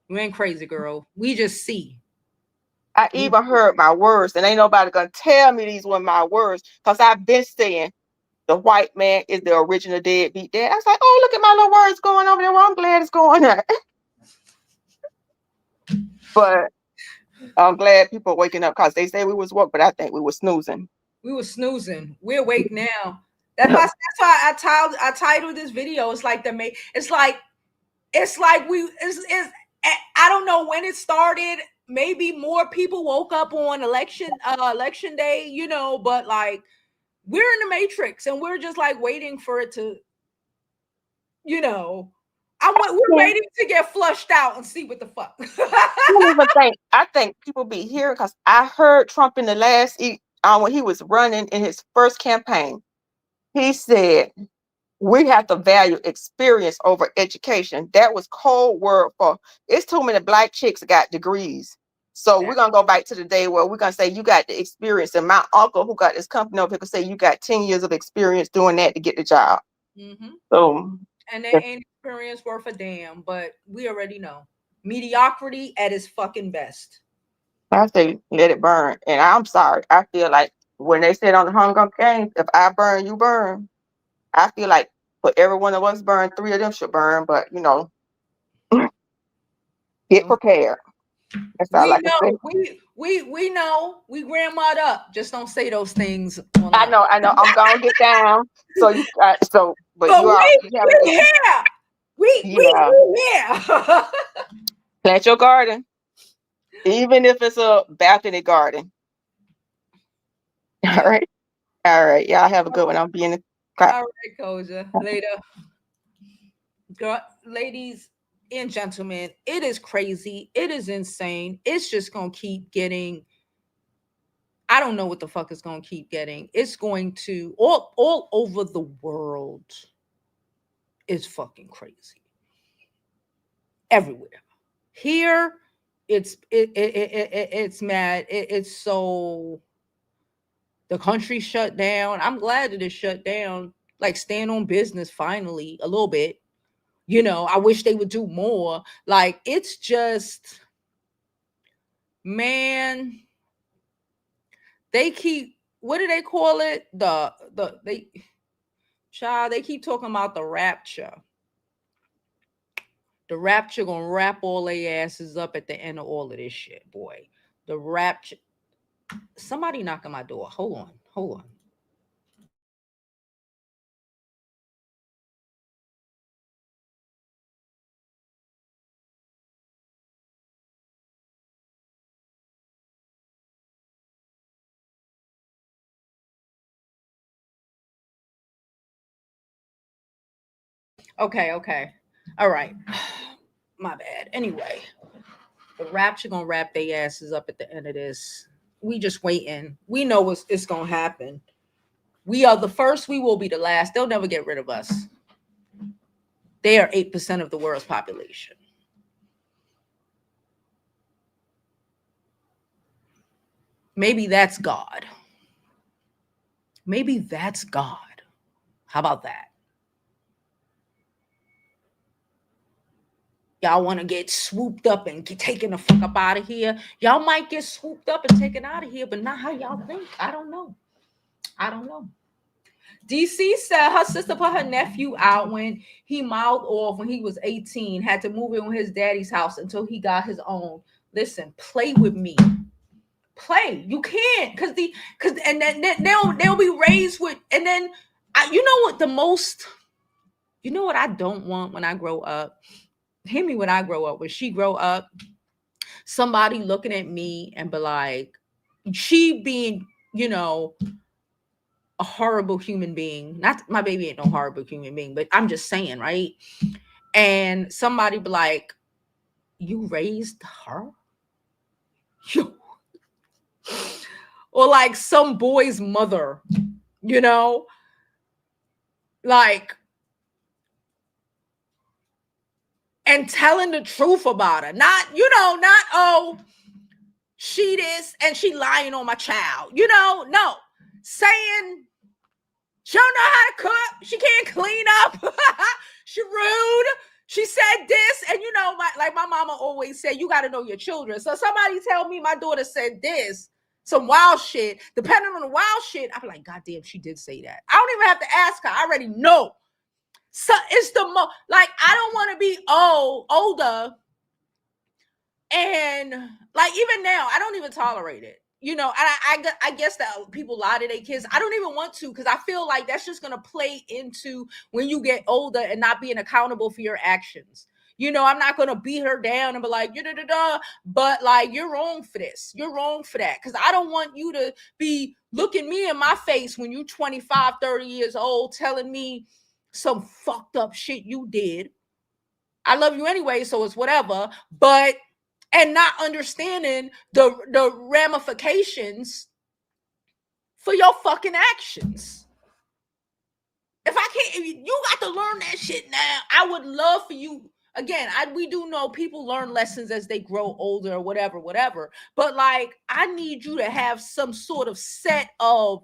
You ain't crazy, girl. We just see. I even heard my words, and ain't nobody gonna tell me these were my words, because I've been saying the white man is the original deadbeat dad. I was like, oh, look at my little words going over there. Well, I'm glad it's going there. But I'm glad people are waking up because they say we was woke, but I think we were snoozing. We were snoozing. We're awake now. That's why I titled this video. It's like it's like I don't know when it started. Maybe more people woke up on election day, but like we're in the matrix and we're just like waiting for it to, we're waiting to get flushed out and see what the fuck. I think people be hearing because I heard Trump in the last when he was running in his first campaign. He said, we have to value experience over education. That was code word for it's too many black chicks got degrees. So we're gonna go back to the day where we're gonna say you got the experience. And my uncle who got this company over here could say you got 10 years of experience doing that to get the job. Mm-hmm. So and they ain't experience worth a damn, but we already know. Mediocrity at its fucking best. I say let it burn. And I'm sorry. I feel like when they said on the Hunger Games, if I burn, you burn. I feel like for every one of us burn, 3 of them should burn. But get prepared. That's all I can say. We know. We grandma'd up. Just don't say those things online. I know. I'm gonna get down. So you but you are here. We here. Plant your garden. Even if it's a balcony garden. All right. All right. Y'all have a good one. I'll be in the All right, Koja. Later. Girl, ladies and gentlemen, it is crazy. It is insane. It's just gonna keep getting. I don't know what the fuck it's gonna keep getting. It's going to all over the world. It's fucking crazy. Everywhere. Here, it's mad. It's so. The country shut down. I'm glad that it shut down. Like stand on business finally a little bit. I wish they would do more. Like it's just, man. They keep, what do they call it? They keep talking about the rapture. The rapture gonna wrap all their asses up at the end of all of this shit, boy. The rapture. Somebody knocking my door. Hold on. Okay. All right. My bad. Anyway, the rapture gonna wrap their asses up at the end of this. We just waiting. We know it's gonna happen. We are the first. We will be the last. They'll never get rid of us. They are 8% of the world's population. Maybe that's God. Maybe that's God. How about that? Y'all want to get swooped up and get taken the fuck up out of here? Y'all might get swooped up and taken out of here, but not how y'all think. I don't know. DC said her sister put her nephew out when he mouthed off when he was 18, had to move in with his daddy's house until he got his own. Listen, play with me. Play. You can't, and then they'll be raised with, and then you know what I don't want when I grow up? Hear me when I grow up. When she grow up, somebody looking at me and be like, she being, a horrible human being. Not my baby ain't no horrible human being, but I'm just saying, right? And somebody be like, you raised her? Or like some boy's mother, like, and telling the truth about her. Not, oh, she this and she lying on my child. No. Saying she don't know how to cook. She can't clean up. She rude. She said this. And my mama always said, you got to know your children. So somebody tell me my daughter said this, some wild shit. Depending on the wild shit, I'll be like, God damn, she did say that. I don't even have to ask her. I already know. So it's like, I don't want to be older. And like, even now, I don't even tolerate it. And I guess that people lie to their kids. I don't even want to, because I feel like that's just going to play into when you get older and not being accountable for your actions. I'm not going to beat her down and be like, but like, you're wrong for this. You're wrong for that. Because I don't want you to be looking me in my face when you're 25, 30 years old, telling me some fucked up shit you did. I love you anyway, so it's whatever. But and not understanding the ramifications for your fucking actions. If you got to learn that shit now. I would love for you. Again, we do know people learn lessons as they grow older or whatever. But like, I need you to have some sort of set of,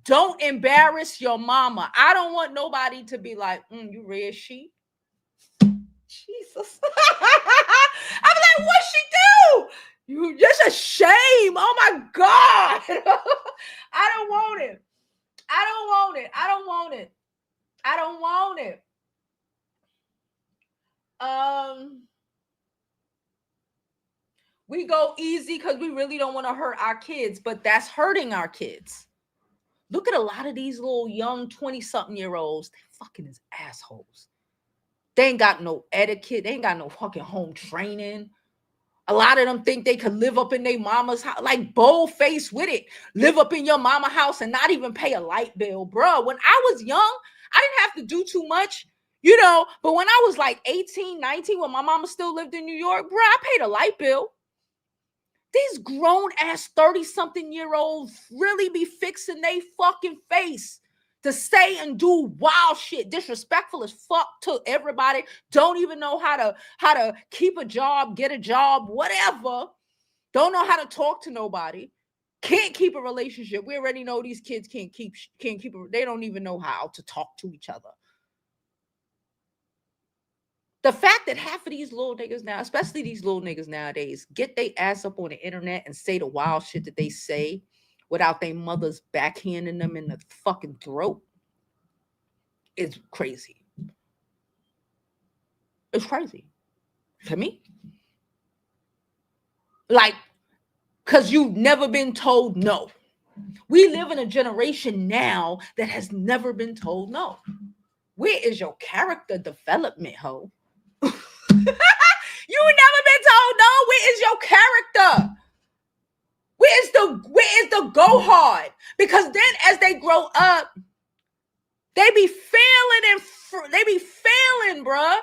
don't embarrass your mama. I don't want nobody to be like, you red sheep. Jesus. I'm like, what she do? You just a shame. Oh my God. I don't want it. We go easy because we really don't want to hurt our kids, but that's hurting our kids. Look at a lot of these little young 20-something-year-olds. They're fucking as assholes. They ain't got no etiquette. They ain't got no fucking home training. A lot of them think they could live up in their mama's house, like bold-faced with it. Live up in your mama house and not even pay a light bill. Bro, when I was young, I didn't have to do too much, But when I was like 18, 19, when my mama still lived in New York, bro, I paid a light bill. These grown-ass 30-something-year-olds really be fixing they fucking face to say and do wild shit, disrespectful as fuck to everybody, don't even know how to keep a job, get a job, whatever. Don't know how to talk to nobody. Can't keep a relationship. We already know these kids can't keep they don't even know how to talk to each other. The fact that half of these little niggas now, especially these little niggas nowadays, get their ass up on the internet and say the wild shit that they say without their mothers backhanding them in the fucking throat, is crazy. It's crazy to me. Like, because you've never been told no. We live in a generation now that has never been told no. Where is your character development, ho? You never been told no. Where is your character? Where is the go hard? Because then as they grow up, they be failing, bruh.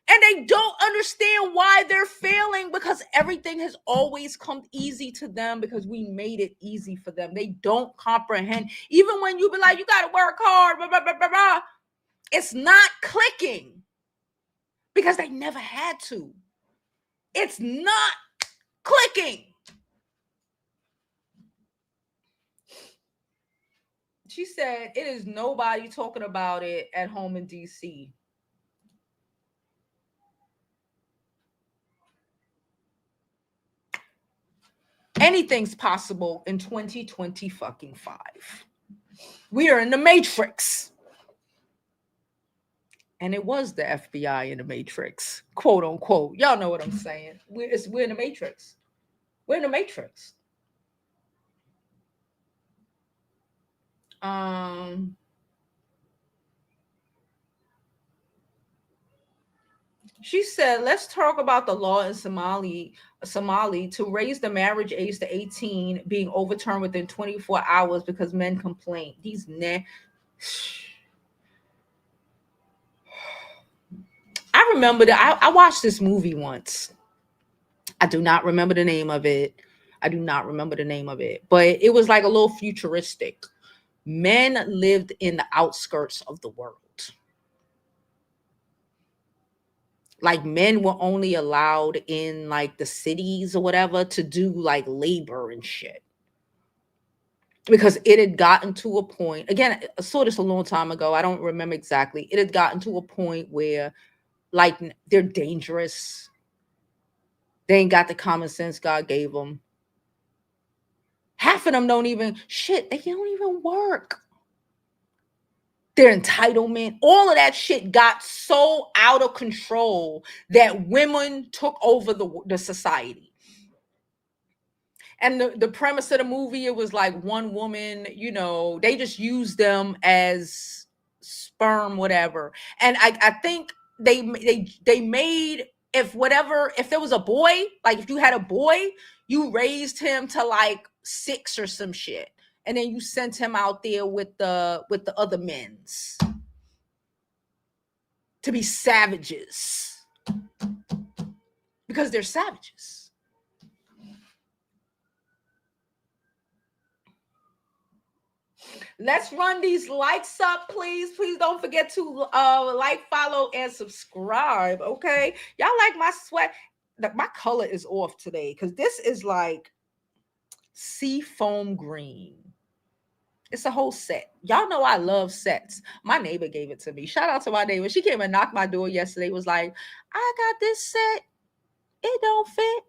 And they don't understand why they're failing, because everything has always come easy to them because we made it easy for them. They don't comprehend. Even when you be like, you got to work hard, blah, blah, blah, blah, blah, it's not clicking because they never had to. It's not clicking. She said, it is nobody talking about it at home in DC. Anything's possible in 2025. We are in the Matrix. And it was the FBI in the Matrix, quote unquote. Y'all know what I'm saying. We're in the Matrix. We're in the Matrix. She said, let's talk about the law in Somali to raise the marriage age to 18 being overturned within 24 hours because men complain. These I remember that I watched this movie once. I do not remember the name of it. But it was like a little futuristic. Men lived in the outskirts of the world. Like men were only allowed in like the cities or whatever to do like labor and shit. Because it had gotten to a point, again, I saw this a long time ago. I don't remember exactly. It had gotten to a point where like they're dangerous. They ain't got the common sense God gave them. Half of them don't even work. Their entitlement, all of that shit got so out of control that women took over the society. And the premise of the movie, it was like one woman, they just used them as sperm, whatever. And I think they made, if there was a boy, like if you had a boy, you raised him to like 6 or some shit. And then you sent him out there with the other men's to be savages because they're savages. Let's run these likes up, please. Please don't forget to like, follow, and subscribe. Okay, y'all like my sweat? My color is off today because this is like sea foam green. It's a whole set. Y'all know I love sets. My neighbor gave it to me. Shout out to my neighbor. She came and knocked my door yesterday. Was like, I got this set. It don't fit.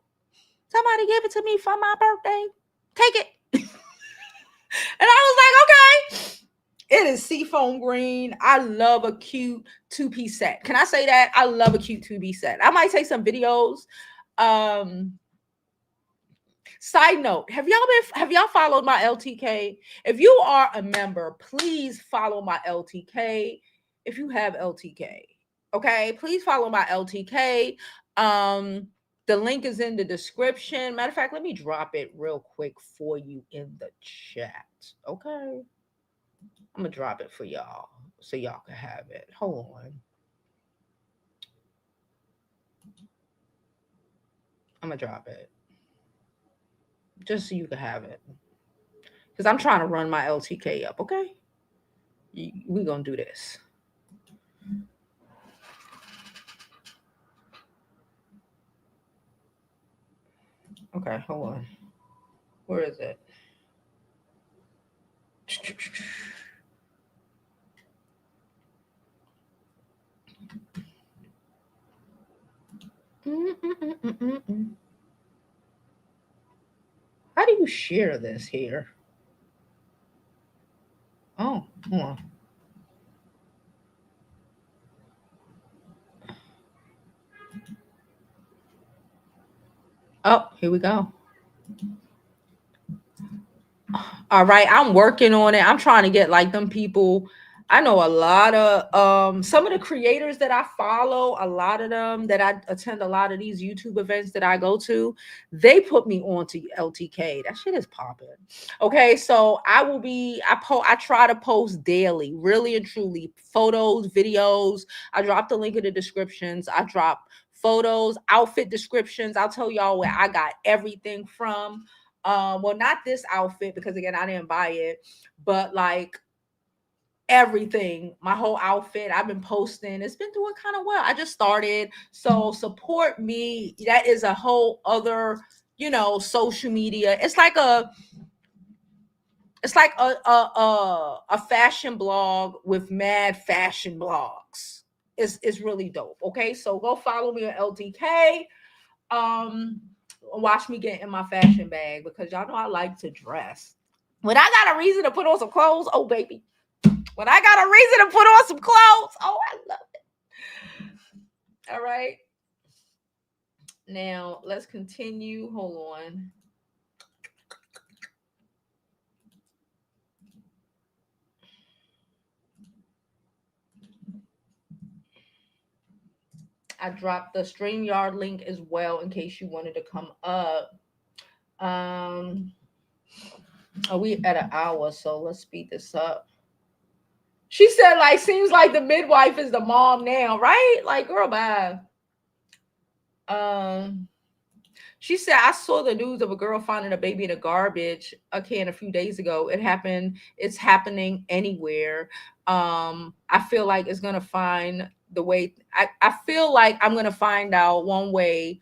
Somebody gave it to me for my birthday. Take it. And I was like, okay. It is seafoam green. I love a cute 2-piece set. Can I say that? I love a cute 2-piece set. I might take some videos. Side note, have y'all followed my LTK? If you are a member, please follow my LTK. If you have LTK, okay, please follow my LTK. The link is in the description. Matter of fact, let me drop it real quick for you in the chat. Okay, I'm gonna drop it for y'all so y'all can have it. Hold on. I'm gonna drop it just so you can have it, because I'm trying to run my LTK up. Okay, we're gonna do this. Okay, hold on. Where is it? How do you share this here? Oh, hold on. Oh, here we go. All right, I'm working on it. I'm trying to get like them people. I know a lot of some of the creators that I follow, a lot of them that I attend a lot of these YouTube events that I go to, they put me on to LTK. That shit is popping. Okay, so I try to post daily, really and truly, photos, videos. I drop the link in the descriptions. I drop photos, outfit descriptions. I'll tell y'all where I got everything from. Well, not this outfit because again, I didn't buy it, but like everything, my whole outfit. I've been posting. It's been doing kind of well. I just started. So support me. That is a whole other, social media. It's like a fashion blog with mad fashion blogs. It's really dope. Okay. So go follow me on LTK. Watch me get in my fashion bag because y'all know I like to dress. When I got a reason to put on some clothes, oh baby. When I got a reason to put on some clothes, oh, I love it. All right. Now, let's continue. Hold on. I dropped the StreamYard link as well in case you wanted to come up. Are we at an hour? So let's speed this up. She said, like, seems like the midwife is the mom now, right? Like, girl, bye. She said, I saw the news of a girl finding a baby in a garbage can a few days ago. It's happening anywhere. I feel like it's gonna find the way. I feel like I'm gonna find out one way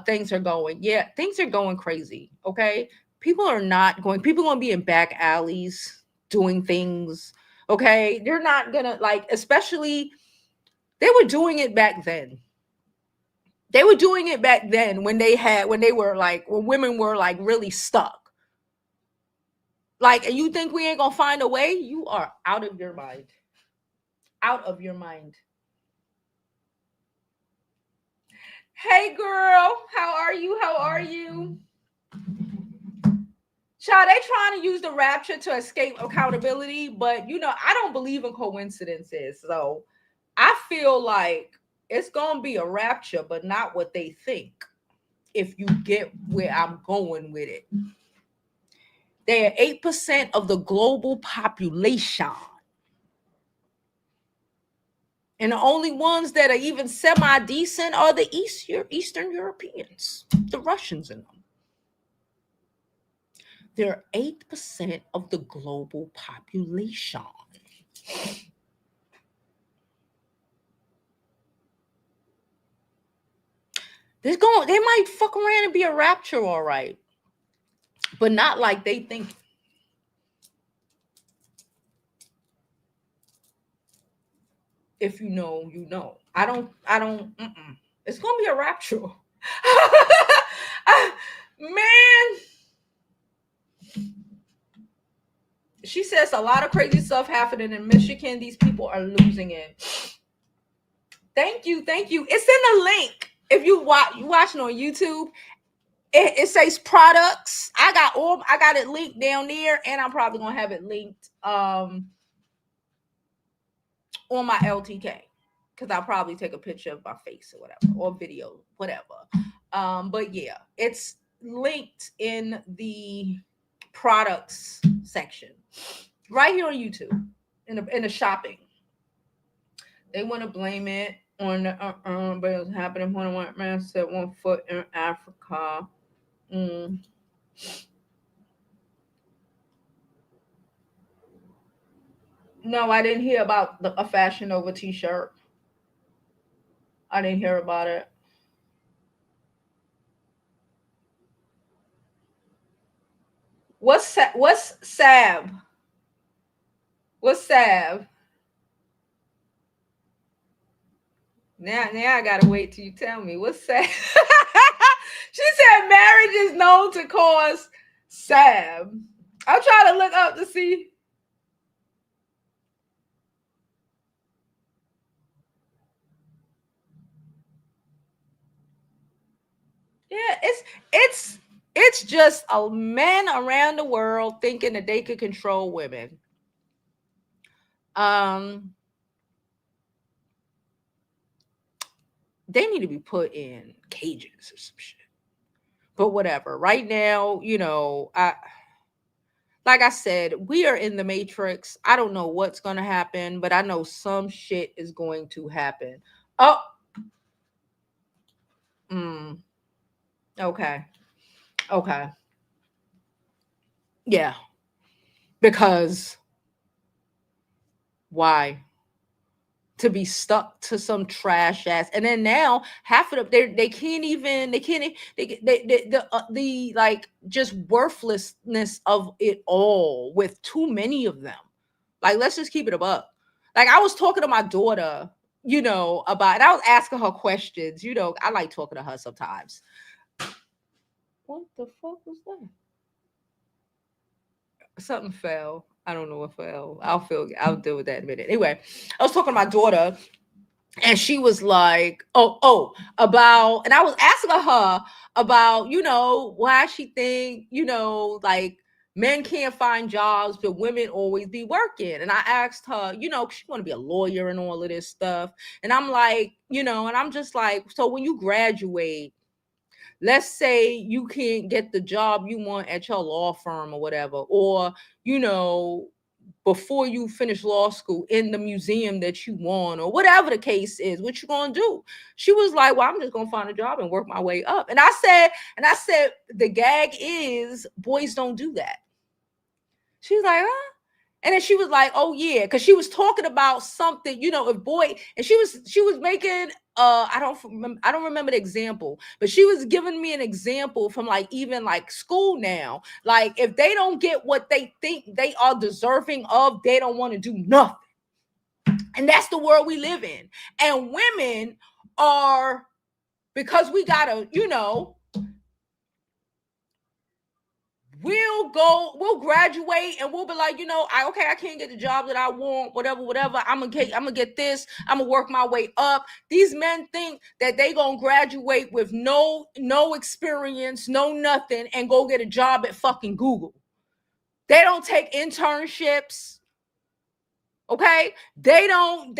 things are going. Yeah, things are going crazy. Okay. People are gonna be in back alleys doing things. Okay. They're not gonna especially they were doing it back then. They were doing it back then when when women were like really stuck. Like, and you think we ain't gonna find a way? You are out of your mind. Out of your mind. Hey girl, how are you? How are you? Child, they trying to use the rapture to escape accountability, but I don't believe in coincidences. So I feel like it's gonna be a rapture, but not what they think. If you get where I'm going with it. They are 8% of the global population. And the only ones that are even semi-decent are the Eastern Europeans, the Russians in them. They're 8% of the global population. They might fuck around and be a rapture, all right. But not like they think. If you know, you know. I don't. It's gonna be a rapture. Man. She says a lot of crazy stuff happening in Michigan. These people are losing it. Thank you. It's in the link. If you watching on YouTube, it says products. I got it linked down there, and I'm probably gonna have it linked on my LTK because I'll probably take a picture of my face or whatever, or video, whatever. But yeah, it's linked in the products section right here on YouTube in the shopping. They want to blame it on the but it was happening when a white man set one foot in Africa. No, I didn't hear about a Fashion Nova t-shirt. I didn't hear about it. What's Sab? What's Sab? Now I gotta wait till you tell me. What's Sab? She said marriage is known to cause Sab. I'm trying to look up to see. Yeah, it's just a men around the world thinking that they could control women. They need to be put in cages or some shit. But whatever. Right now, like I said, we are in the matrix. I don't know what's going to happen, but I know some shit is going to happen. Oh, okay. Okay. Yeah. Because why? To be stuck to some trash ass, and then now half of them they can't even the like just worthlessness of it all with too many of them. Like, let's just keep it above. Like, I was talking to my daughter, about, and I was asking her questions. I like talking to her sometimes. What the fuck was that? Something fell. I don't know what fell. I'll deal with that in a minute. Anyway, I was talking to my daughter, and she was like, about, and I was asking her about, why she think, like, men can't find jobs, but women always be working. And I asked her, she want to be a lawyer and all of this stuff. And I'm like, and I'm just like, so when you graduate, let's say you can't get the job you want at your law firm or whatever, or, before you finish law school in the museum that you want, or whatever the case is, what you gonna do? She was like, well, I'm just gonna find a job and work my way up. And I said, the gag is boys don't do that. She's like, huh? And then she was like, oh yeah, because she was talking about something, if boy, and she was making I don't remember the example, but she was giving me an example from like even like school now. Like, if they don't get what they think they are deserving of, they don't want to do nothing. And that's the world we live in. And women are, because we gotta, we'll graduate and we'll be like, I can't get the job that I want, whatever. I'm gonna get this. I'm gonna work my way up. These men think that they gonna graduate with no experience, no nothing, and go get a job at fucking Google. They don't take internships. Okay, they don't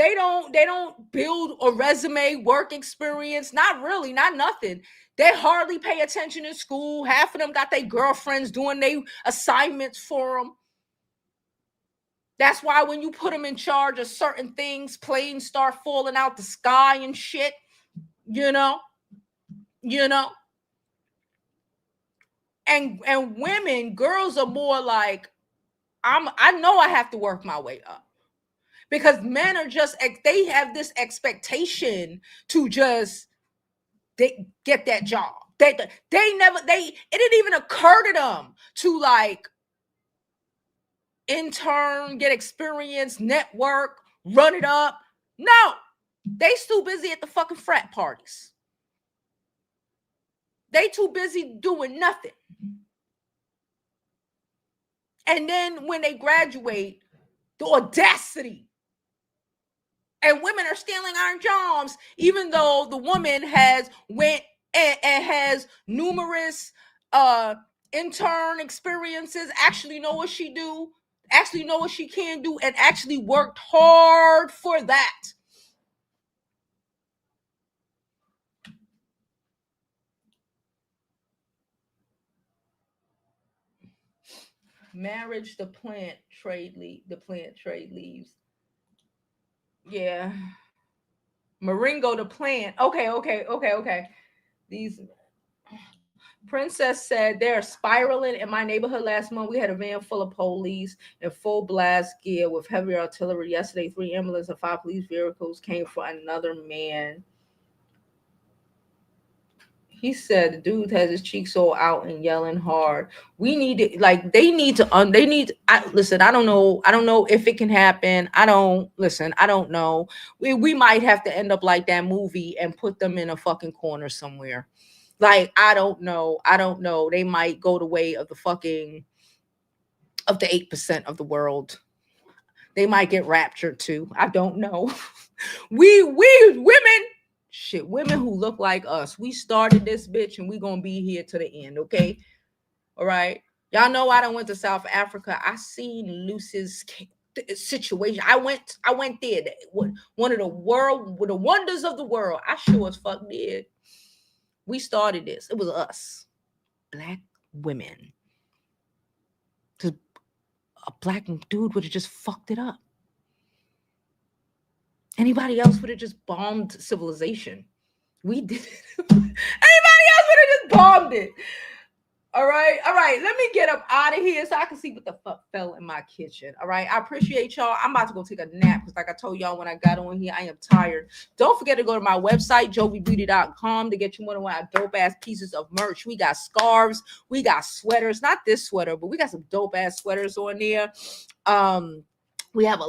build a resume, work experience. Not really, not nothing. They hardly pay attention in school. Half of them got their girlfriends doing their assignments for them. That's why when you put them in charge of certain things, planes start falling out the sky and shit. And women, girls are more like, I know I have to work my way up. Because men are just, they have this expectation to just get that job. It didn't even occur to them to like intern, get experience, network, run it up. No, they too busy at the fucking frat parties. They too busy doing nothing. And then when they graduate, the audacity. And women are stealing our jobs, even though the woman has went and has numerous intern experiences, actually know what she do, actually know what she can do, and actually worked hard for that. Marriage, the plant trade leaves. Yeah. Moringo, the plant. Okay. These Princess said they're spiraling in my neighborhood last month. We had a van full of police in full blast gear with heavy artillery. Yesterday, 3 ambulances and 5 police vehicles came for another man. He said the dude has his cheeks all out and yelling hard. We need to, like, they need to, listen, I don't know if it can happen. I don't know. We might have to end up like that movie and put them in a fucking corner somewhere. Like, I don't know. They might go the way of the 8% of the world. They might get raptured too. I don't know. We women, women who look like us. We started this bitch and we gonna be here to the end, okay? All right. Y'all know I done went to South Africa. I seen Lucy's situation. I went there. One of the wonders of the world. I sure as fuck did. We started this. It was us, Black women. Because a Black dude would have just fucked it up. Anybody else would have just bombed civilization. We did it. Anybody else would have just bombed it. All right. Let me get up out of here so I can see what the fuck fell in my kitchen. All right. I appreciate y'all. I'm about to go take a nap because, like I told y'all when I got on here, I am tired. Don't forget to go to my website, jovibeauty.com, to get you one of our dope ass pieces of merch. We got scarves, we got sweaters. Not this sweater, but we got some dope ass sweaters on there. We have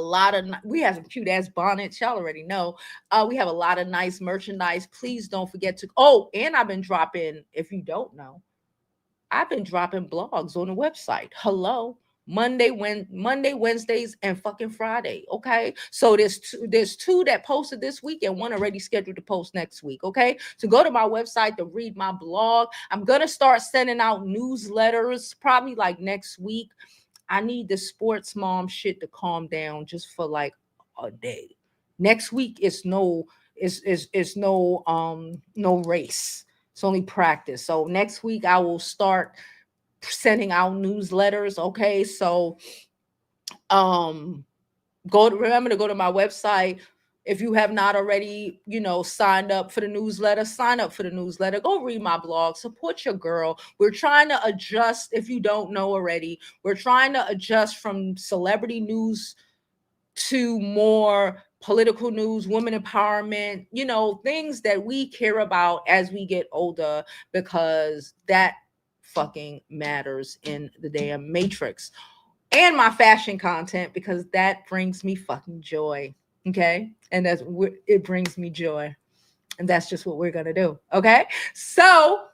some cute ass bonnets. Y'all already know. We have a lot of nice merchandise. Please don't forget to. Oh, and I've been dropping. If you don't know, I've been dropping blogs on the website. Hello. Monday, Wednesdays, and fucking Friday. Okay. So there's two that posted this week and one already scheduled to post next week. Okay. So go to my website to read my blog. I'm going to start sending out newsletters probably like next week. I need the sports mom shit to calm down just for like a day. Next week it's no race. It's only practice. So next week I will start sending out newsletters. Okay. So remember to go to my website. If you have not already, signed up for the newsletter, sign up for the newsletter. Go read my blog. Support your girl. We're trying to adjust, if you don't know already, we're trying to adjust from celebrity news to more political news, women empowerment, things that we care about as we get older, because that fucking matters in the damn matrix. And my fashion content, because that brings me fucking joy. Okay. And it brings me joy. And that's just what we're going to do. Okay. So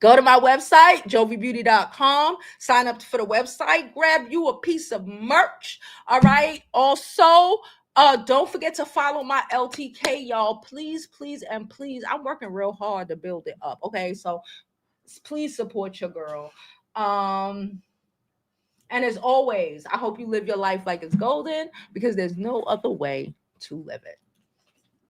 go to my website, jovibeauty.com, sign up for the website, grab you a piece of merch. All right. Also, don't forget to follow my LTK, y'all. Please, and please. I'm working real hard to build it up. Okay. So please support your girl. And as always, I hope you live your life like it's golden, because there's no other way to live it.